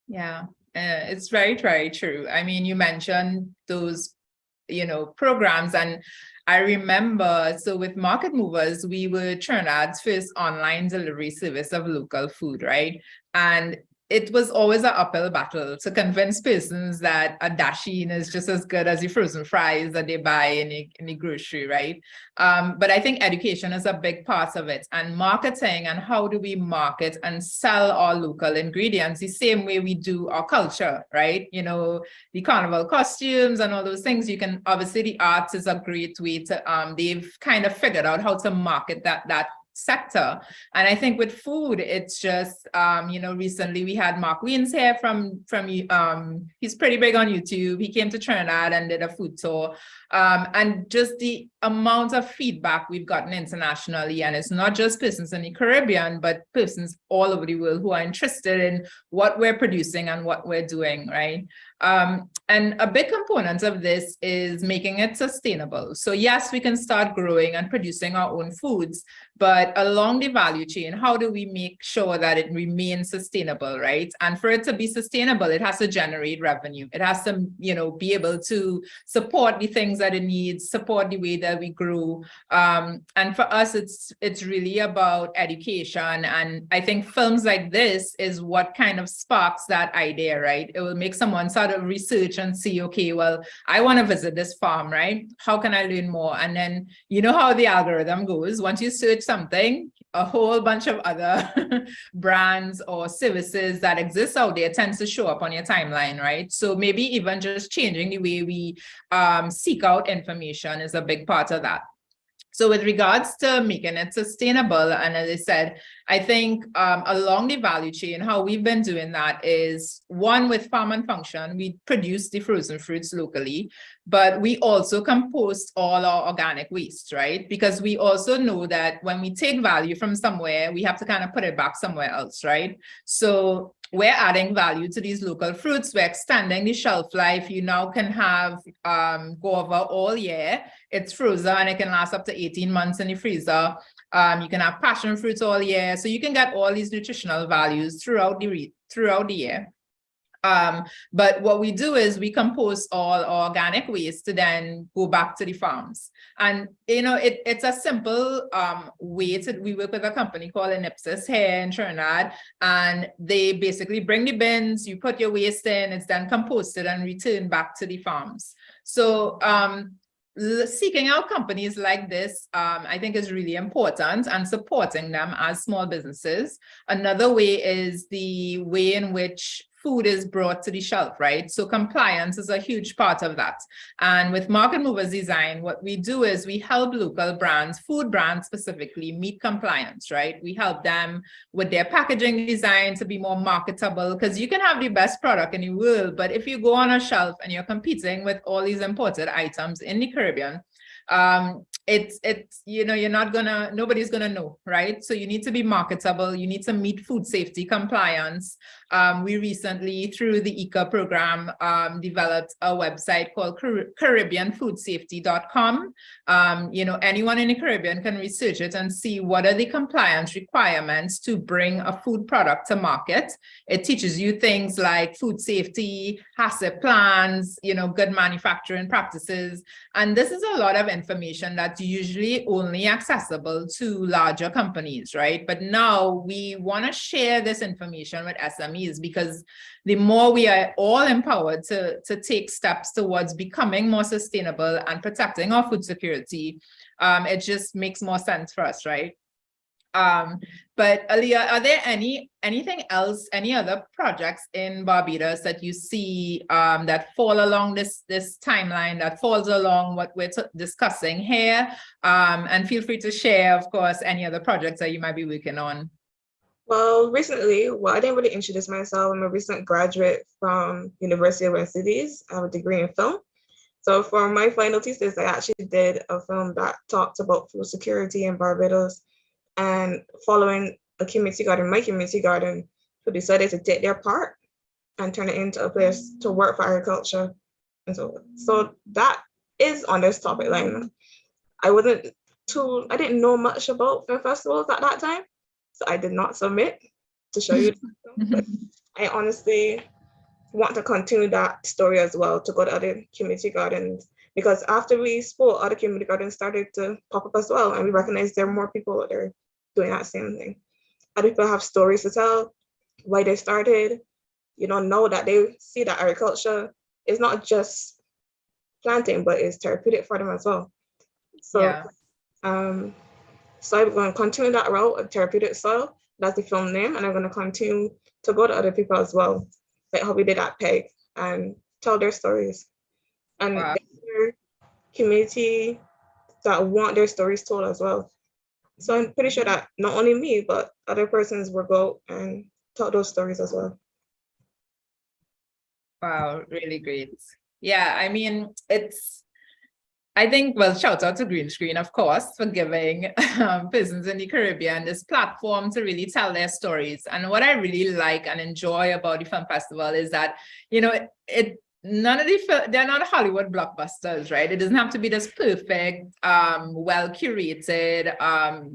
Yeah, it's very, very true. I mean, you mentioned those, you know, programs, and I remember, so with Market Movers, we were Trinidad's first online delivery service of local food, right? And it was always an uphill battle to convince persons that a dasheen is just as good as the frozen fries that they buy in the grocery, right? But I think education is a big part of it, and marketing, and how do we market and sell our local ingredients the same way we do our culture, right? You know, the carnival costumes and all those things. You can, obviously the arts is a great way to, they've kind of figured out how to market that sector. And I think with food, it's just, recently we had Mark Weens here from he's pretty big on YouTube. He came to Trinidad and did a food tour. And just the amount of feedback we've gotten internationally, and it's not just persons in the Caribbean, but persons all over the world who are interested in what we're producing and what we're doing, right? And a big component of this is making it sustainable. So yes, we can start growing and producing our own foods, but along the value chain, how do we make sure that it remains sustainable, right? And for it to be sustainable, it has to generate revenue. It has to, be able to support the things that it needs, support the way that we grow. And for us, it's really about education. And I think films like this is what kind of sparks that idea, right? It will make someone sort of research and see, okay, well, I want to visit this farm, right? How can I learn more? And then you know how the algorithm goes. Once you search something, a whole bunch of other brands or services that exist out there tends to show up on your timeline, right? So maybe even just changing the way we seek out information is a big part of that. So with regards to making it sustainable, and as I said, I think along the value chain, how we've been doing that is, one, with Farm and Function, we produce the frozen fruits locally, but we also compost all our organic waste, right? Because we also know that when we take value from somewhere, we have to kind of put it back somewhere else, right? So we're adding value to these local fruits. We're extending the shelf life. You now can have guava all year. It's frozen and it can last up to 18 months in the freezer. You can have passion fruits all year. So you can get all these nutritional values throughout the year. But what we do is we compost all organic waste to then go back to the farms. And, it's a simple way we work with a company called Enipsis here in Trinidad, and they basically bring the bins, you put your waste in, it's then composted and returned back to the farms. So, seeking out companies like this, I think is really important, and supporting them as small businesses. Another way is the way in which food is brought to the shelf, right? So compliance is a huge part of that. And with Market Movers Design, what we do is we help local brands, food brands specifically, meet compliance, right? We help them with their packaging design to be more marketable, because you can have the best product in the world, but if you go on a shelf and you're competing with all these imported items in the Caribbean, nobody's gonna know, right? So you need to be marketable. You need to meet food safety compliance. We recently, through the ICA program, developed a website called CaribbeanFoodSafety.com. Anyone in the Caribbean can research it and see what are the compliance requirements to bring a food product to market. It teaches you things like food safety, HACCP plans, good manufacturing practices. And this is a lot of information that's usually only accessible to larger companies, right? But now we want to share this information with SMEs, because the more we are all empowered to take steps towards becoming more sustainable and protecting our food security, it just makes more sense for us, right? But Aaliyah, are there anything else, any other projects in Barbados that you see that fall along this timeline, that falls along what we're discussing here? And feel free to share, of course, any other projects that you might be working on. Well, recently, I didn't really introduce myself. I'm a recent graduate from University of West Indies. I have a degree in film. So for my final thesis, I actually did a film that talked about food security in Barbados. And following my community garden, who decided to take their part and turn it into a place to work for agriculture. And so that is on this topic line. I didn't know much about film festivals at that time, so I did not submit to show you. But I honestly want to continue that story as well, to go to other community gardens, because after we spoke, other community gardens started to pop up as well, and we recognized there are more people that are doing that same thing. Other people have stories to tell, why they started, know that they see that agriculture is not just planting, but it's therapeutic for them as well. So, yeah. So I'm going to continue that route of therapeutic soil. That's the film name, and I'm going to continue to go to other people as well, like how we did at PEG, and tell their stories. And their community that want their stories told as well. So I'm pretty sure that not only me, but other persons will go and tell those stories as well. Wow, really great. Yeah, I mean, I think, well, shout out to Green Screen, of course, for giving persons in the Caribbean this platform to really tell their stories. And what I really like and enjoy about the film festival is that, you know, none of they're not Hollywood blockbusters, right? It doesn't have to be this perfect, well curated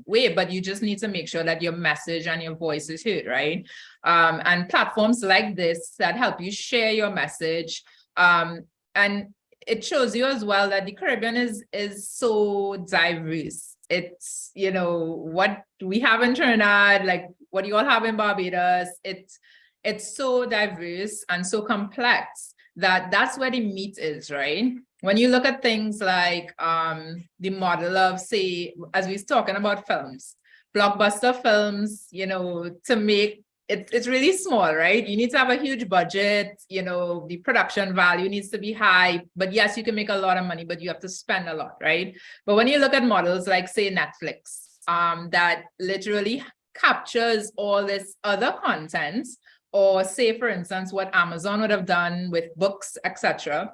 way, but you just need to make sure that your message and your voice is heard, right? And platforms like this that help you share your message, and it shows you as well that the Caribbean is so diverse. It's, you know, what we have in Trinidad, like what you all have in Barbados, it's so diverse and so complex that that's where the meat is, right? When you look at things like the model of, say, as we was talking about films, blockbuster films, you know, to make it's really small, right? You need to have a huge budget, you know, the production value needs to be high, but yes, you can make a lot of money, but you have to spend a lot, right? But when you look at models like, say, Netflix, that literally captures all this other content, or say, for instance, what Amazon would have done with books, etc.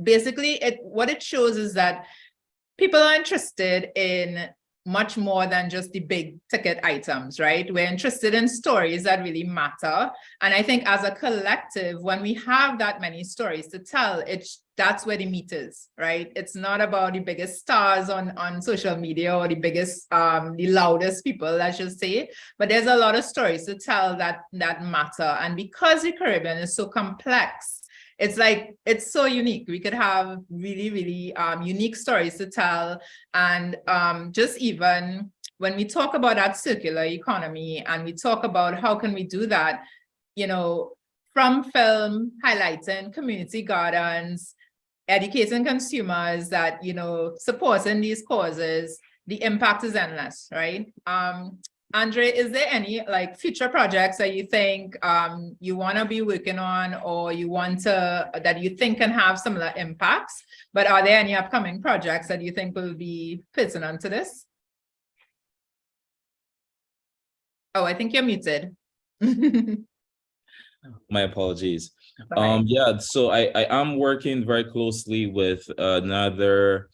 Basically, what it shows is that people are interested in much more than just the big ticket items, right? We're interested in stories that really matter. And I think as a collective, when we have that many stories to tell, that's where the meat is, right? It's not about the biggest stars on social media or the biggest, the loudest people, let's just say, but there's a lot of stories to tell that matter. And because the Caribbean is so complex, it's like, it's so unique. We could have really, really unique stories to tell. And just even when we talk about that circular economy and we talk about how can we do that, you know, from film, highlighting community gardens, educating consumers that, you know, supporting these causes, the impact is endless, right? Andre, is there any like future projects that you think you want to be working on, or you want to, that you think can have similar impacts, but are there any upcoming projects that you think will be pertinent to this? Oh, I think you're muted. My apologies. Yeah, so I am working very closely with another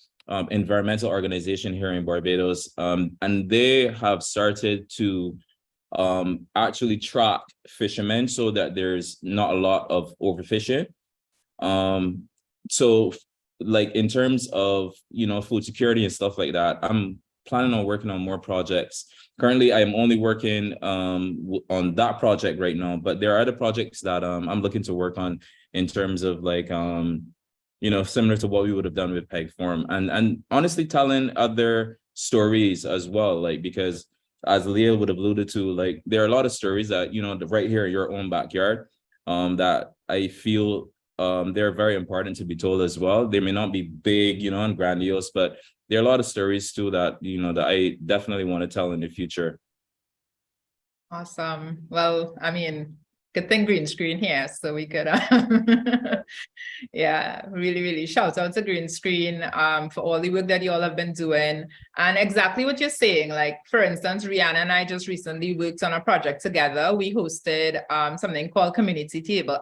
environmental organization here in Barbados, and they have started to actually track fishermen so that there's not a lot of overfishing. So like in terms of, you know, food security and stuff like that, I'm planning on working on more projects. Currently, I'm only working on that project right now, but there are other projects that I'm looking to work on in terms of like, you know, similar to what we would have done with Peg Farm, and honestly telling other stories as well, like, because as Leah would have alluded to, like, there are a lot of stories that, you know, right here in your own backyard, that I feel they're very important to be told as well. They may not be big, you know, and grandiose, but there are a lot of stories too that, you know, that I definitely want to tell in the future. Awesome. Well, I mean, good thing Green Screen here, so we could yeah, really, really shout out to Green Screen for all the work that you all have been doing. And exactly what you're saying, like, for instance, Rihanna and I just recently worked on a project together. We hosted something called Community Table,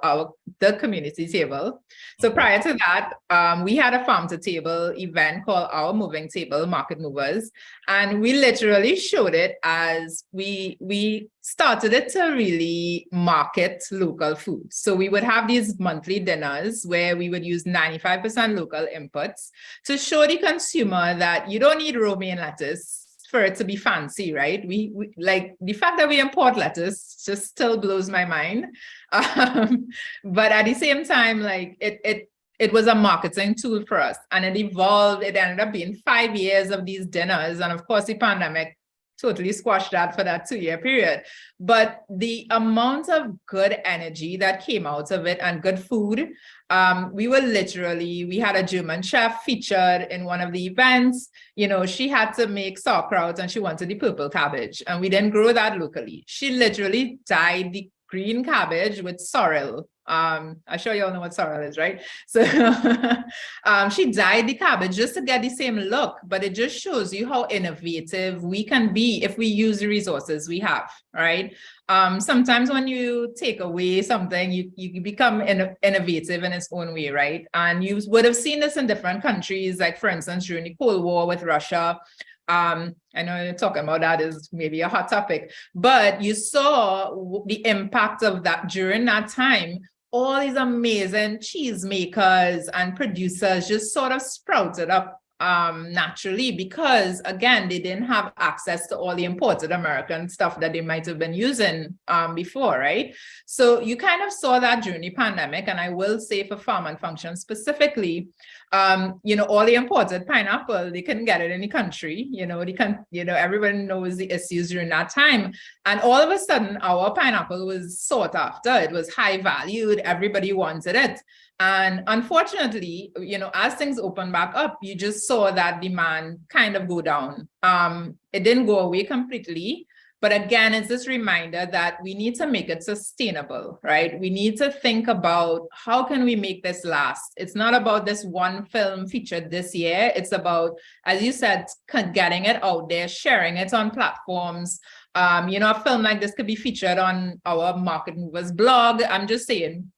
the Community Table. So prior to that, we had a farm to table event called Our Moving Table, Market Movers. And we literally showed it as we started it to really market local food. So we would have these monthly dinners where we would use 95% local inputs to show the consumer that you don't need romaine lettuce for it to be fancy, right? We like the fact that we import lettuce just still blows my mind. But at the same time, like it was a marketing tool for us, and it evolved. It ended up being 5 years of these dinners. And of course, the pandemic totally squashed that for that 2-year period. But the amount of good energy that came out of it and good food, we had a German chef featured in one of the events. You know, she had to make sauerkraut and she wanted the purple cabbage, and we didn't grow that locally. She literally dyed the green cabbage with sorrel I'm sure you all know what sorrel is, right? So she dyed the cabbage just to get the same look, but it just shows you how innovative we can be if we use the resources we have, right? Sometimes when you take away something, you become innovative in its own way, right? And you would have seen this in different countries, like for instance, during the Cold War with Russia. I know talking about that is maybe a hot topic, but you saw the impact of that during that time. All these amazing cheesemakers and producers just sort of sprouted up naturally because, again, they didn't have access to all the imported American stuff that they might have been using before, right? So you kind of saw that during the pandemic, and I will say for Farm and Function specifically, you know, all the imported pineapple, they couldn't get it in the country, everyone knows the issues during that time. And all of a sudden, our pineapple was sought after. It was high valued. Everybody wanted it. And unfortunately, as things open back up, you just saw that demand kind of go down. It didn't go away completely. But again, it's this reminder that we need to make it sustainable, right? We need to think about how can we make this last? It's not about this one film featured this year. It's about, as you said, getting it out there, sharing it on platforms. A film like this could be featured on our Market Movers blog. I'm just saying,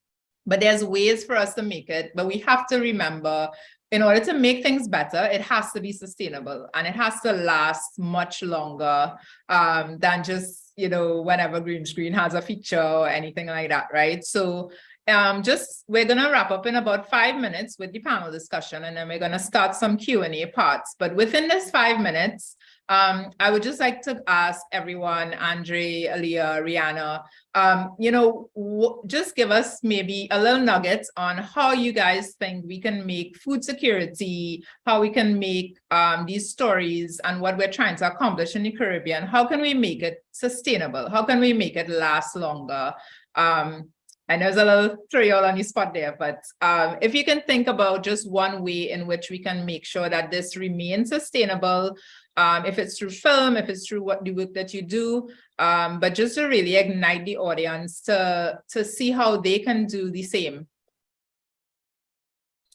but there's ways for us to make it. But we have to remember, in order to make things better, it has to be sustainable and it has to last much longer than just, whenever Green Screen has a feature or anything like that, right? So we're gonna wrap up in about 5 minutes with the panel discussion, and then we're gonna start some Q&A parts. But within this 5 minutes, I would just like to ask everyone, Andre, Aaliyah, Rihanna, just give us maybe a little nugget on how you guys think we can make food security, how we can make these stories and what we're trying to accomplish in the Caribbean, how can we make it sustainable? How can we make it last longer? I know there's a little throw you all on the spot there, but if you can think about just one way in which we can make sure that this remains sustainable, if it's through film, if it's through the work that you do, but just to really ignite the audience to see how they can do the same.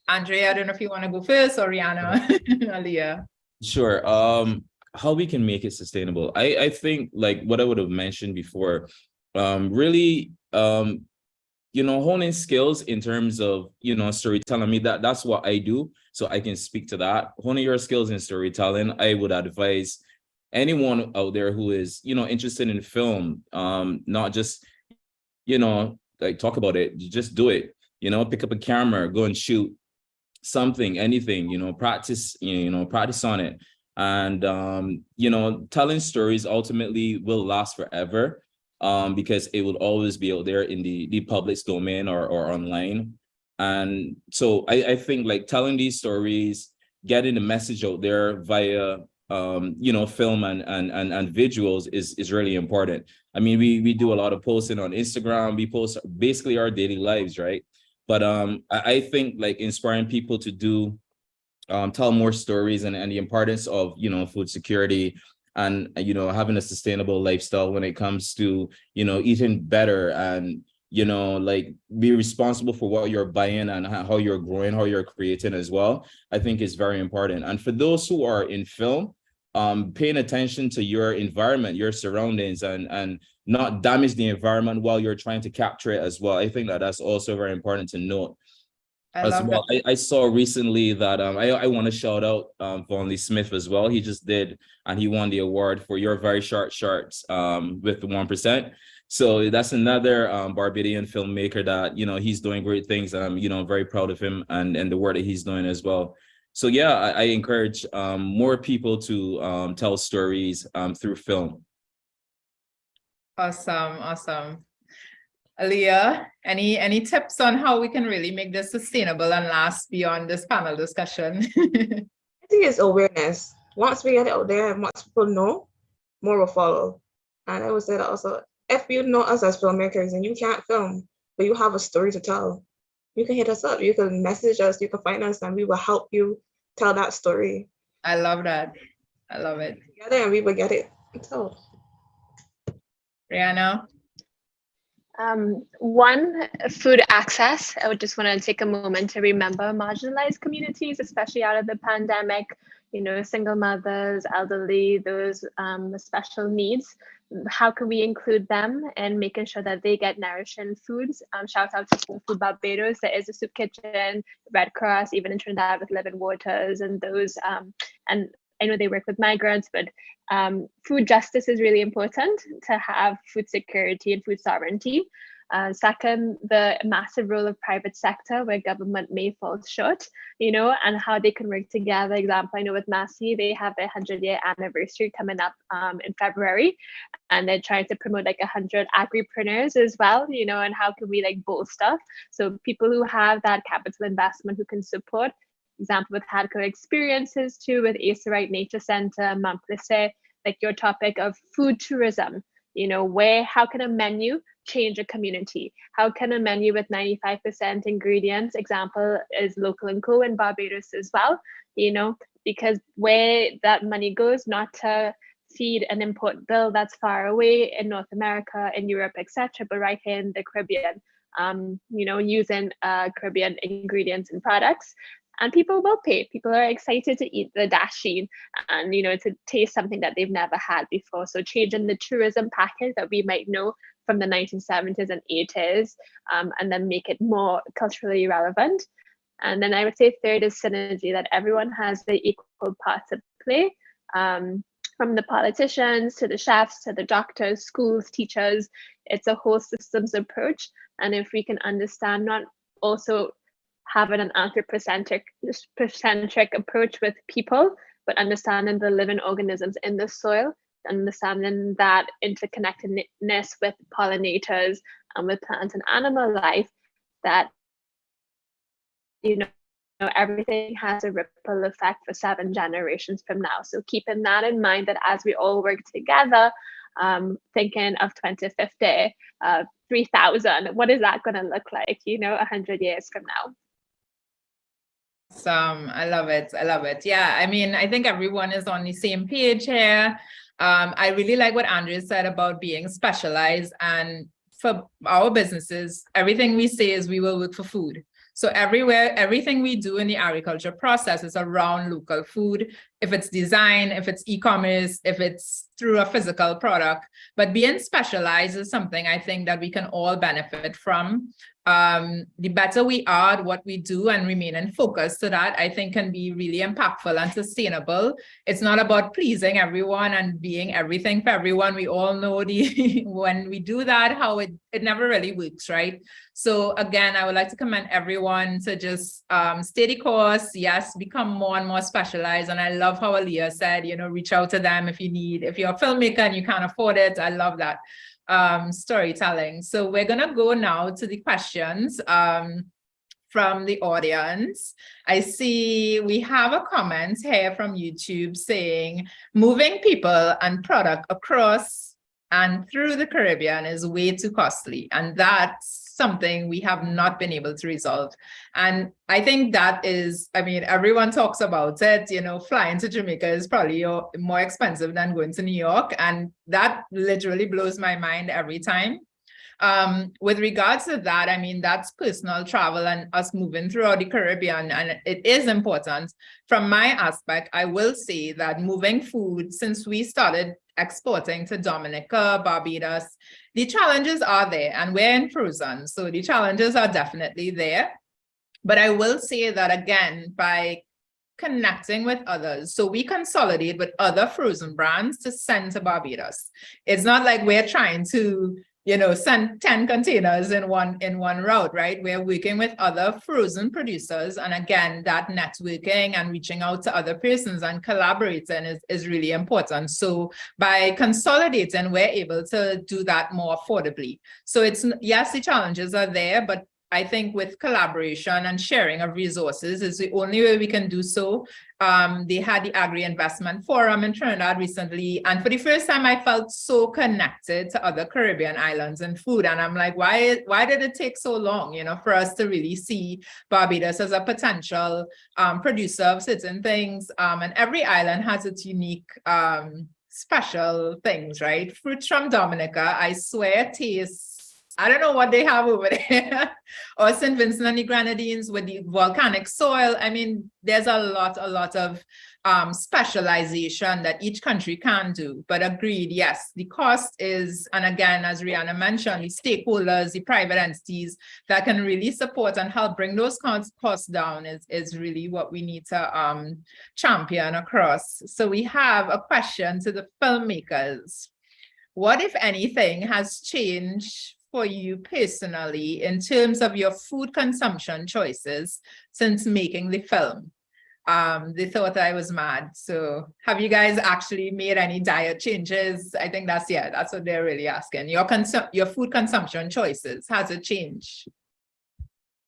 Andrea, I don't know if you want to go first, or Rihanna, Aaliyah. Sure. How we can make it sustainable. I think, like what I would have mentioned before, really honing skills in terms of, storytelling. I mean, that's what I do. So I can speak to that. Honing your skills in storytelling, I would advise anyone out there who is, interested in film, not just, like talk about it, you just do it, pick up a camera, go and shoot something, anything, practice, practice on it. And, telling stories ultimately will last forever. Because it will always be out there in the public's domain or online. And so I think like telling these stories, getting the message out there via film and visuals is really important. I mean, we do a lot of posting on Instagram. We post basically our daily lives, right? But I think like inspiring people to do tell more stories and the importance of food security and having a sustainable lifestyle when it comes to eating better and like be responsible for what you're buying and how you're growing, how you're creating as well, I think is very important. And for those who are in film, paying attention to your environment, your surroundings, and not damage the environment while you're trying to capture it as well. I think that's also very important to note. I saw recently that I want to shout out Von Lee Smith as well. He just did, and he won the award for Your Very Short Shorts with the 1%. So that's another Barbadian filmmaker that he's doing great things. I'm very proud of him and the work that he's doing as well. So yeah, I encourage more people to tell stories through film. Awesome. Aaliyah, any tips on how we can really make this sustainable and last beyond this panel discussion? I think it's awareness. Once we get it out there and once people know, more will follow. And I would say that also, if you know us as filmmakers and you can't film, but you have a story to tell, you can hit us up, you can message us, you can find us, and we will help you tell that story. I love that. I love it. Together, and we will get it told. Rihanna? One, food access. I would just want to take a moment to remember marginalized communities, especially out of the pandemic, single mothers, elderly, those with special needs. How can we include them and making sure that they get nourishing foods? Shout out to Food Barbados. There is a soup kitchen, Red Cross, even in Trinidad with Living Waters and those. And I know they work with migrants, but food justice is really important to have food security and food sovereignty. Second, the massive role of private sector where government may fall short, and how they can work together. Example, I know with Massey, they have their 100-year anniversary coming up in February, and they're trying to promote like 100 agripreneurs as well, and how can we like bolster? So people who have that capital investment who can support. Example with Hadco experiences too, with Acerite Nature Center, Mount Plessis, like your topic of food tourism, how can a menu change a community? How can a menu with 95% ingredients, example is Local & Co in Barbados as well, because where that money goes, not to feed an import bill that's far away in North America, in Europe, etc., but right here in the Caribbean, using Caribbean ingredients and products. And people will pay. People are excited to eat the dasheen and, to taste something that they've never had before. So changing the tourism package that we might know from the 1970s and 80s, and then make it more culturally relevant. And then I would say third is synergy, that everyone has the equal part to play, from the politicians to the chefs to the doctors, schools, teachers. It's a whole systems approach. And if we can understand, not also having an anthropocentric approach with people, but understanding the living organisms in the soil, understanding that interconnectedness with pollinators and with plant and animal life, that everything has a ripple effect for 7 generations from now. So keeping that in mind, that as we all work together, thinking of 2050, 3000, what is that going to look like, 100 years from now? I love it. Yeah, I mean, I think everyone is on the same page here. I really like what Andrea said about being specialized, and for our businesses, everything we say is we will work for food. So everything we do in the agriculture process is around local food, if it's design, if it's e-commerce, if it's through a physical product. But being specialized is something I think that we can all benefit from. The better we are at what we do and remaining focused to that, I think can be really impactful and sustainable. It's not about pleasing everyone and being everything for everyone. We all know when we do that, how it never really works, right? So again, I would like to commend everyone to just stay the course. Yes, become more and more specialized. And I love how Aaliyah said, reach out to them if you're a filmmaker and you can't afford it. I love that. Storytelling. So we're gonna go now to the questions from the audience. I see we have a comment here from YouTube saying moving people and product across and through the Caribbean is way too costly, and that's something we have not been able to resolve. And I think that is, I mean, everyone talks about it, flying to Jamaica is probably more expensive than going to New York. And that literally blows my mind every time. With regards to that, I mean, that's personal travel and us moving throughout the Caribbean, and it is important. From my aspect, I will say that moving food, since we started exporting to Dominica, Barbados, the challenges are there, and we're in frozen, so the challenges are definitely there. But I will say that again, by connecting with others, so we consolidate with other frozen brands to send to Barbados. It's not like we're trying to send 10 containers in one route, right? We're working with other frozen producers. And again, that networking and reaching out to other persons and collaborating is really important. So by consolidating, we're able to do that more affordably. So yes, the challenges are there, but I think with collaboration and sharing of resources is the only way we can do so. They had the Agri-Investment Forum in Trinidad recently, and for the first time, I felt so connected to other Caribbean islands and food. And I'm like, why did it take so long, for us to really see Barbados as a potential producer of certain things? And every island has its unique special things, right? Fruits from Dominica, I swear, tastes I don't know what they have over there. Or St. Vincent and the Grenadines with the volcanic soil. I mean, there's a lot of specialization that each country can do. But agreed, yes, the cost is, and again, as Rihanna mentioned, the stakeholders, the private entities that can really support and help bring those costs down is really what we need to champion across. So we have a question to the filmmakers. What, if anything, has changed for you personally in terms of your food consumption choices since making the film? They thought I was mad. So have you guys actually made any diet changes? I think that's what they're really asking. Your food consumption choices, has it changed?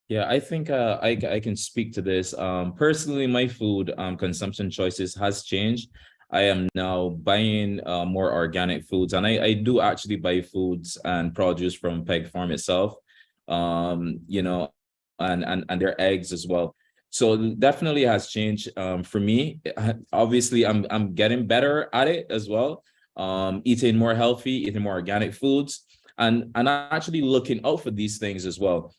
Yeah, I think I can speak to this. Personally, my food consumption choices has changed. I am now buying more organic foods, and I do actually buy foods and produce from Peg Farm itself, you know, and their eggs as well. So definitely has changed for me. Obviously, I'm getting better at it as well. Eating more healthy, eating more organic foods, and actually looking out for these things as well.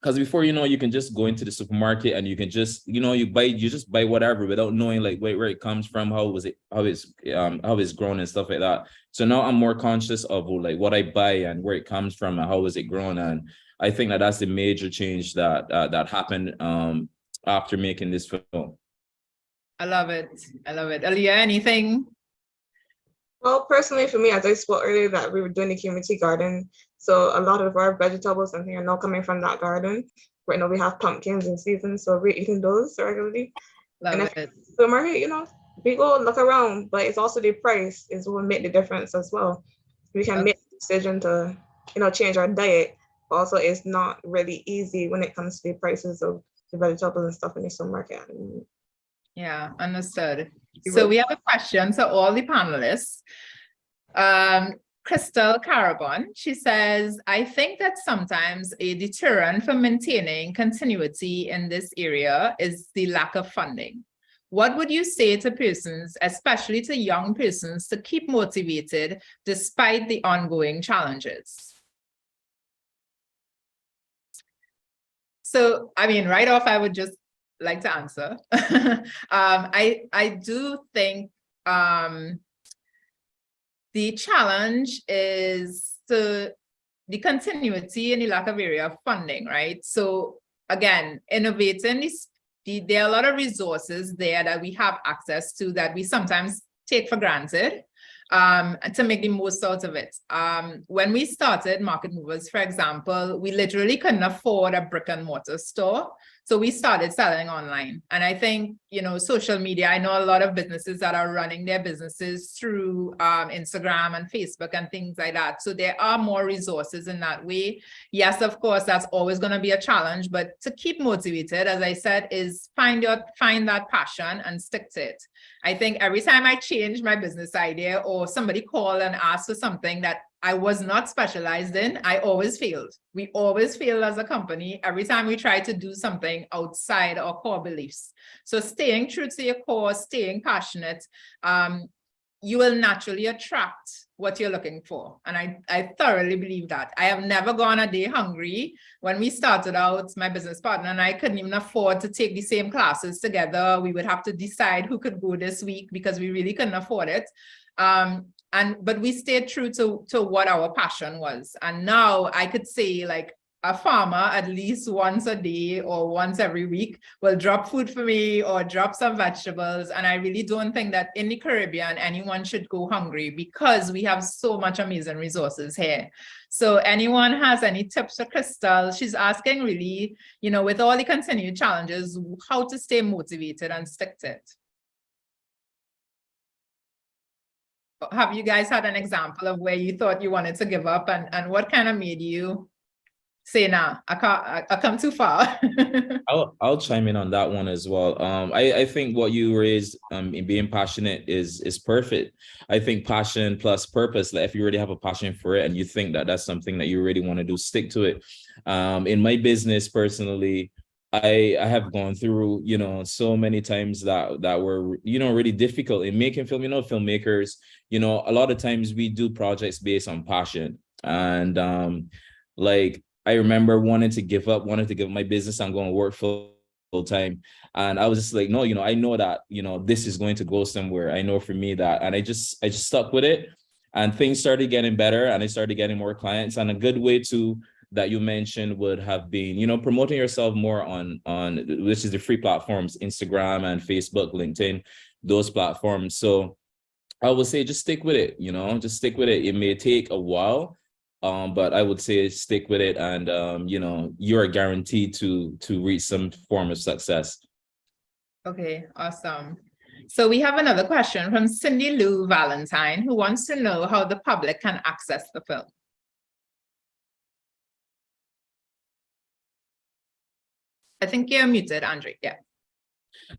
Because before, you know, you can just go into the supermarket and you can just, you know, you just buy whatever without knowing like where it comes from, how it's grown and stuff like that. So now I'm more conscious of like what I buy and where it comes from and how is it grown. And I think that that's the major change that happened after making this film. I love it. Aaliyah, anything? Well, personally, for me, as I spoke earlier, that we were doing the community garden. So a lot of our vegetables and things are now coming from that garden. Right now we have pumpkins in season, so we're eating those regularly. Love it. Supermarket, you know, we go look around, but it's also the price is what will make the difference as well. We can make the decision to, you know, change our diet. Also, it's not really easy when it comes to the prices of the vegetables and stuff in the supermarket. Yeah, understood. So we have a question to all the panelists. Crystal Carabon, she says, I think that sometimes a deterrent for maintaining continuity in this area is the lack of funding. What would you say to persons, especially to young persons, to keep motivated despite the ongoing challenges? So, I mean, right off, I would just like to answer. I do think the challenge is the continuity and the lack of area of funding, right? So again, innovating there are a lot of resources there that we have access to that we sometimes take for granted. To make the most out of it. When we started Market Movers, for example, we literally couldn't afford a brick and mortar store. So we started selling online. And I think, you know, social media, I know a lot of businesses that are running their businesses through Instagram and Facebook and things like that. So there are more resources in that way. Yes, of course, that's always going to be a challenge, but to keep motivated, as I said, is find that passion and stick to it. I think every time I change my business idea or somebody called and asked for something that I was not specialized in, I always failed. We always fail as a company every time we try to do something outside our core beliefs. So staying true to your core, staying passionate, you will naturally attract what you're looking for. And I thoroughly believe that. I have never gone a day hungry. When we started out, my business partner and I couldn't even afford to take the same classes together. We would have to decide who could go this week because we really couldn't afford it. But we stayed true to what our passion was. And now I could say, like, a farmer at least once a day or once every week will drop food for me or drop some vegetables. And I really don't think that in the Caribbean, anyone should go hungry because we have so much amazing resources here. So anyone has any tips for Crystal? She's asking really, you know, with all the continued challenges, how to stay motivated and stick to it. Have you guys had an example of where you thought you wanted to give up and what kind of made you say, nah, I come too far? I'll chime in on that one as well. I think what you raised in being passionate is perfect. I think passion plus purpose, like if you already have a passion for it and you think that that's something that you really want to do, stick to it. In my business personally, I have gone through, you know, so many times that were, you know, really difficult in making film. You know, filmmakers, you know, a lot of times we do projects based on passion. And Like, I remember wanting to give up my business and go and work full time. And I was just like, no, I know that, this is going to go somewhere. I know for me that, and I just stuck with it, and things started getting better, and I started getting more clients. And a good way to that you mentioned would have been, promoting yourself more on which is the free platforms, Instagram and Facebook, LinkedIn, those platforms. So I would say just stick with it, just stick with it. It may take a while, but I would say stick with it, and you're guaranteed to reach some form of success. Okay, awesome. So we have another question from Cindy Lou Valentine, who wants to know how the public can access the film. I think you're muted, Andre. Yeah.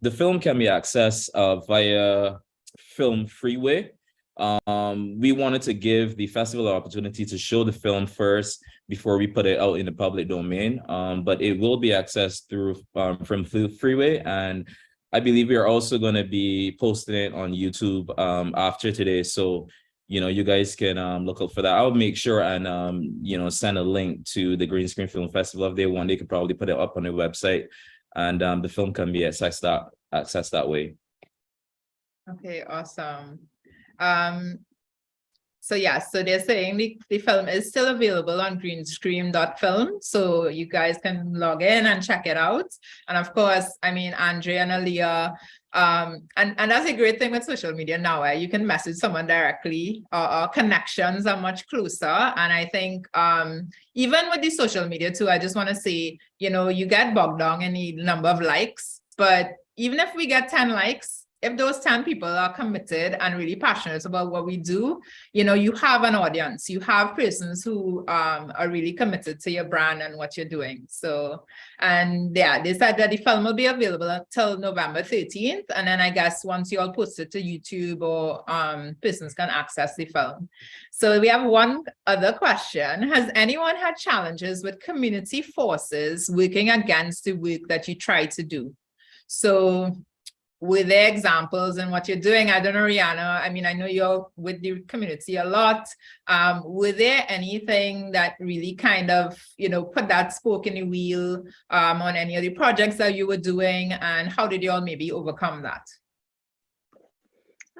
The film can be accessed via Film Freeway. We wanted to give the festival the opportunity to show the film first before we put it out in the public domain. But it will be accessed through Film Freeway, and I believe we are also going to be posting it on YouTube after today. So you guys can look out for that. I'll make sure and send a link to the Green Screen Film Festival. If they want, they could probably put it up on their website, and the film can be accessed that way. Okay, awesome. So they're saying the film is still available on greenscreen.film, so you guys can log in and check it out. And of course, I mean, Andre and Aaliyah, and that's a great thing with social media now, where you can message someone directly, or connections are much closer. And I think even with the social media too, I just want to say, you get bogged down in the number of likes, but even if we get 10 likes, if those 10 people are committed and really passionate about what we do, you have an audience, you have persons who are really committed to your brand and what you're doing. So, and yeah, they said that the film will be available until November 13th. And then I guess once you all post it to YouTube, or persons can access the film. So we have one other question. Has anyone had challenges with community forces working against the work that you try to do? So, were there examples in what you're doing? I don't know, Rihanna, I mean, I know you're with the community a lot. Were there anything that really kind of, put that spoke in the wheel on any of the projects that you were doing, and how did you all maybe overcome that?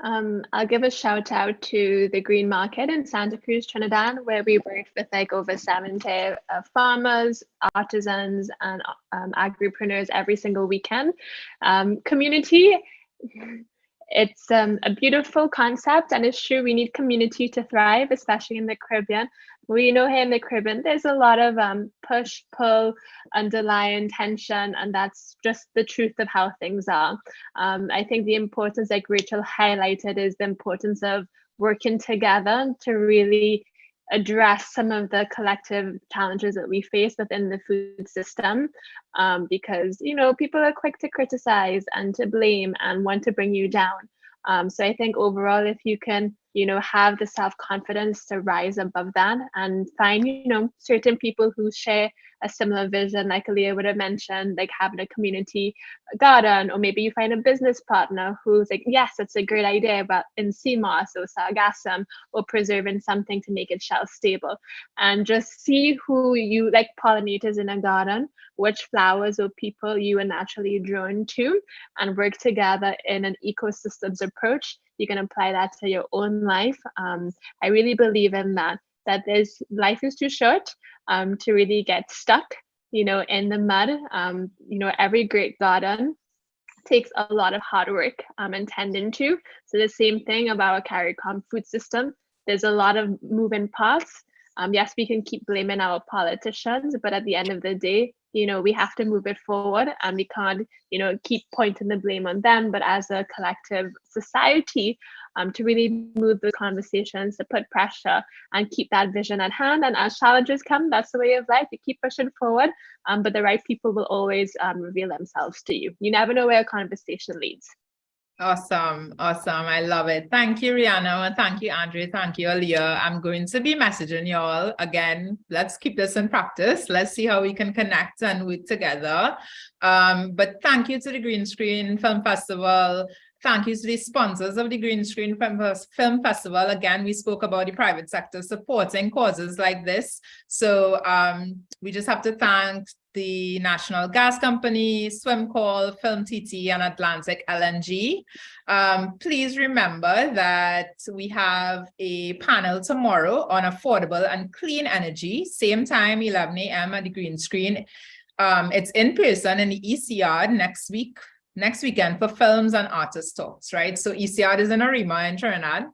I'll give a shout out to the Green Market in Santa Cruz, Trinidad, where we worked with like over 70 farmers, artisans, and agripreneurs every single weekend. Community, it's a beautiful concept, and it's true we need community to thrive, especially in the Caribbean. We know here in the Caribbean, there's a lot of push, pull, underlying tension, and that's just the truth of how things are. I think the importance, like Rachel highlighted, is the importance of working together to really address some of the collective challenges that we face within the food system, because people are quick to criticize and to blame and want to bring you down. So I think overall, if you can have the self-confidence to rise above that and find certain people who share a similar vision, like Aaliyah would have mentioned, like having a community garden, or maybe you find a business partner who's like, yes, that's a great idea, but in sea moss or sargassum, or preserving something to make it shelf stable, and just see who you like pollinators in a garden, which flowers or people you are naturally drawn to, and work together in an ecosystems approach. You can apply that to your own life. I really believe in that life is too short to really get stuck, in the mud. Every great garden takes a lot of hard work and tending to. So the same thing about a CARICOM food system. There's a lot of moving parts. Yes, we can keep blaming our politicians, but at the end of the day, we have to move it forward, and we can't, keep pointing the blame on them, but as a collective society, to really move the conversations, to put pressure and keep that vision at hand. And as challenges come, that's the way of life. You keep pushing forward, but the right people will always reveal themselves to you. You never know where a conversation leads. Awesome. I love it. Thank you, Rihanna. Thank you, Andre. Thank you, Aaliyah. I'm going to be messaging y'all again. Let's keep this in practice. Let's see how we can connect and work together. But thank you to the Green Screen Film Festival. Thank you to the sponsors of the Green Screen Film Festival. Again, we spoke about the private sector supporting causes like this. So we just have to thank the National Gas Company, Swimcall, Film TT, and Atlantic LNG. Please remember that we have a panel tomorrow on affordable and clean energy, same time, 11 a.m. at the Green Screen. It's in person in the ECR next weekend for films and artist talks, right? So ECR is in Arima in Trinidad.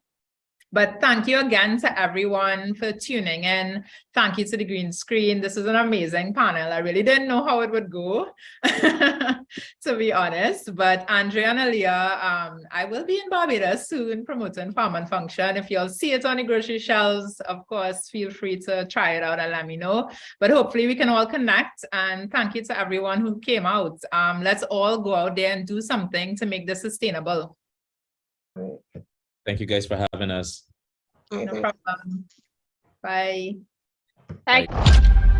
But thank you again to everyone for tuning in. Thank you to the Green Screen. This is an amazing panel. I really didn't know how it would go, to be honest. But Andrea and Aaliyah, I will be in Barbados soon promoting Farm and Function. If you'll see it on the grocery shelves, of course, feel free to try it out and let me know. But hopefully we can all connect. And thank you to everyone who came out. Let's all go out there and do something to make this sustainable. Thank you guys for having us. No problem. Bye. Bye.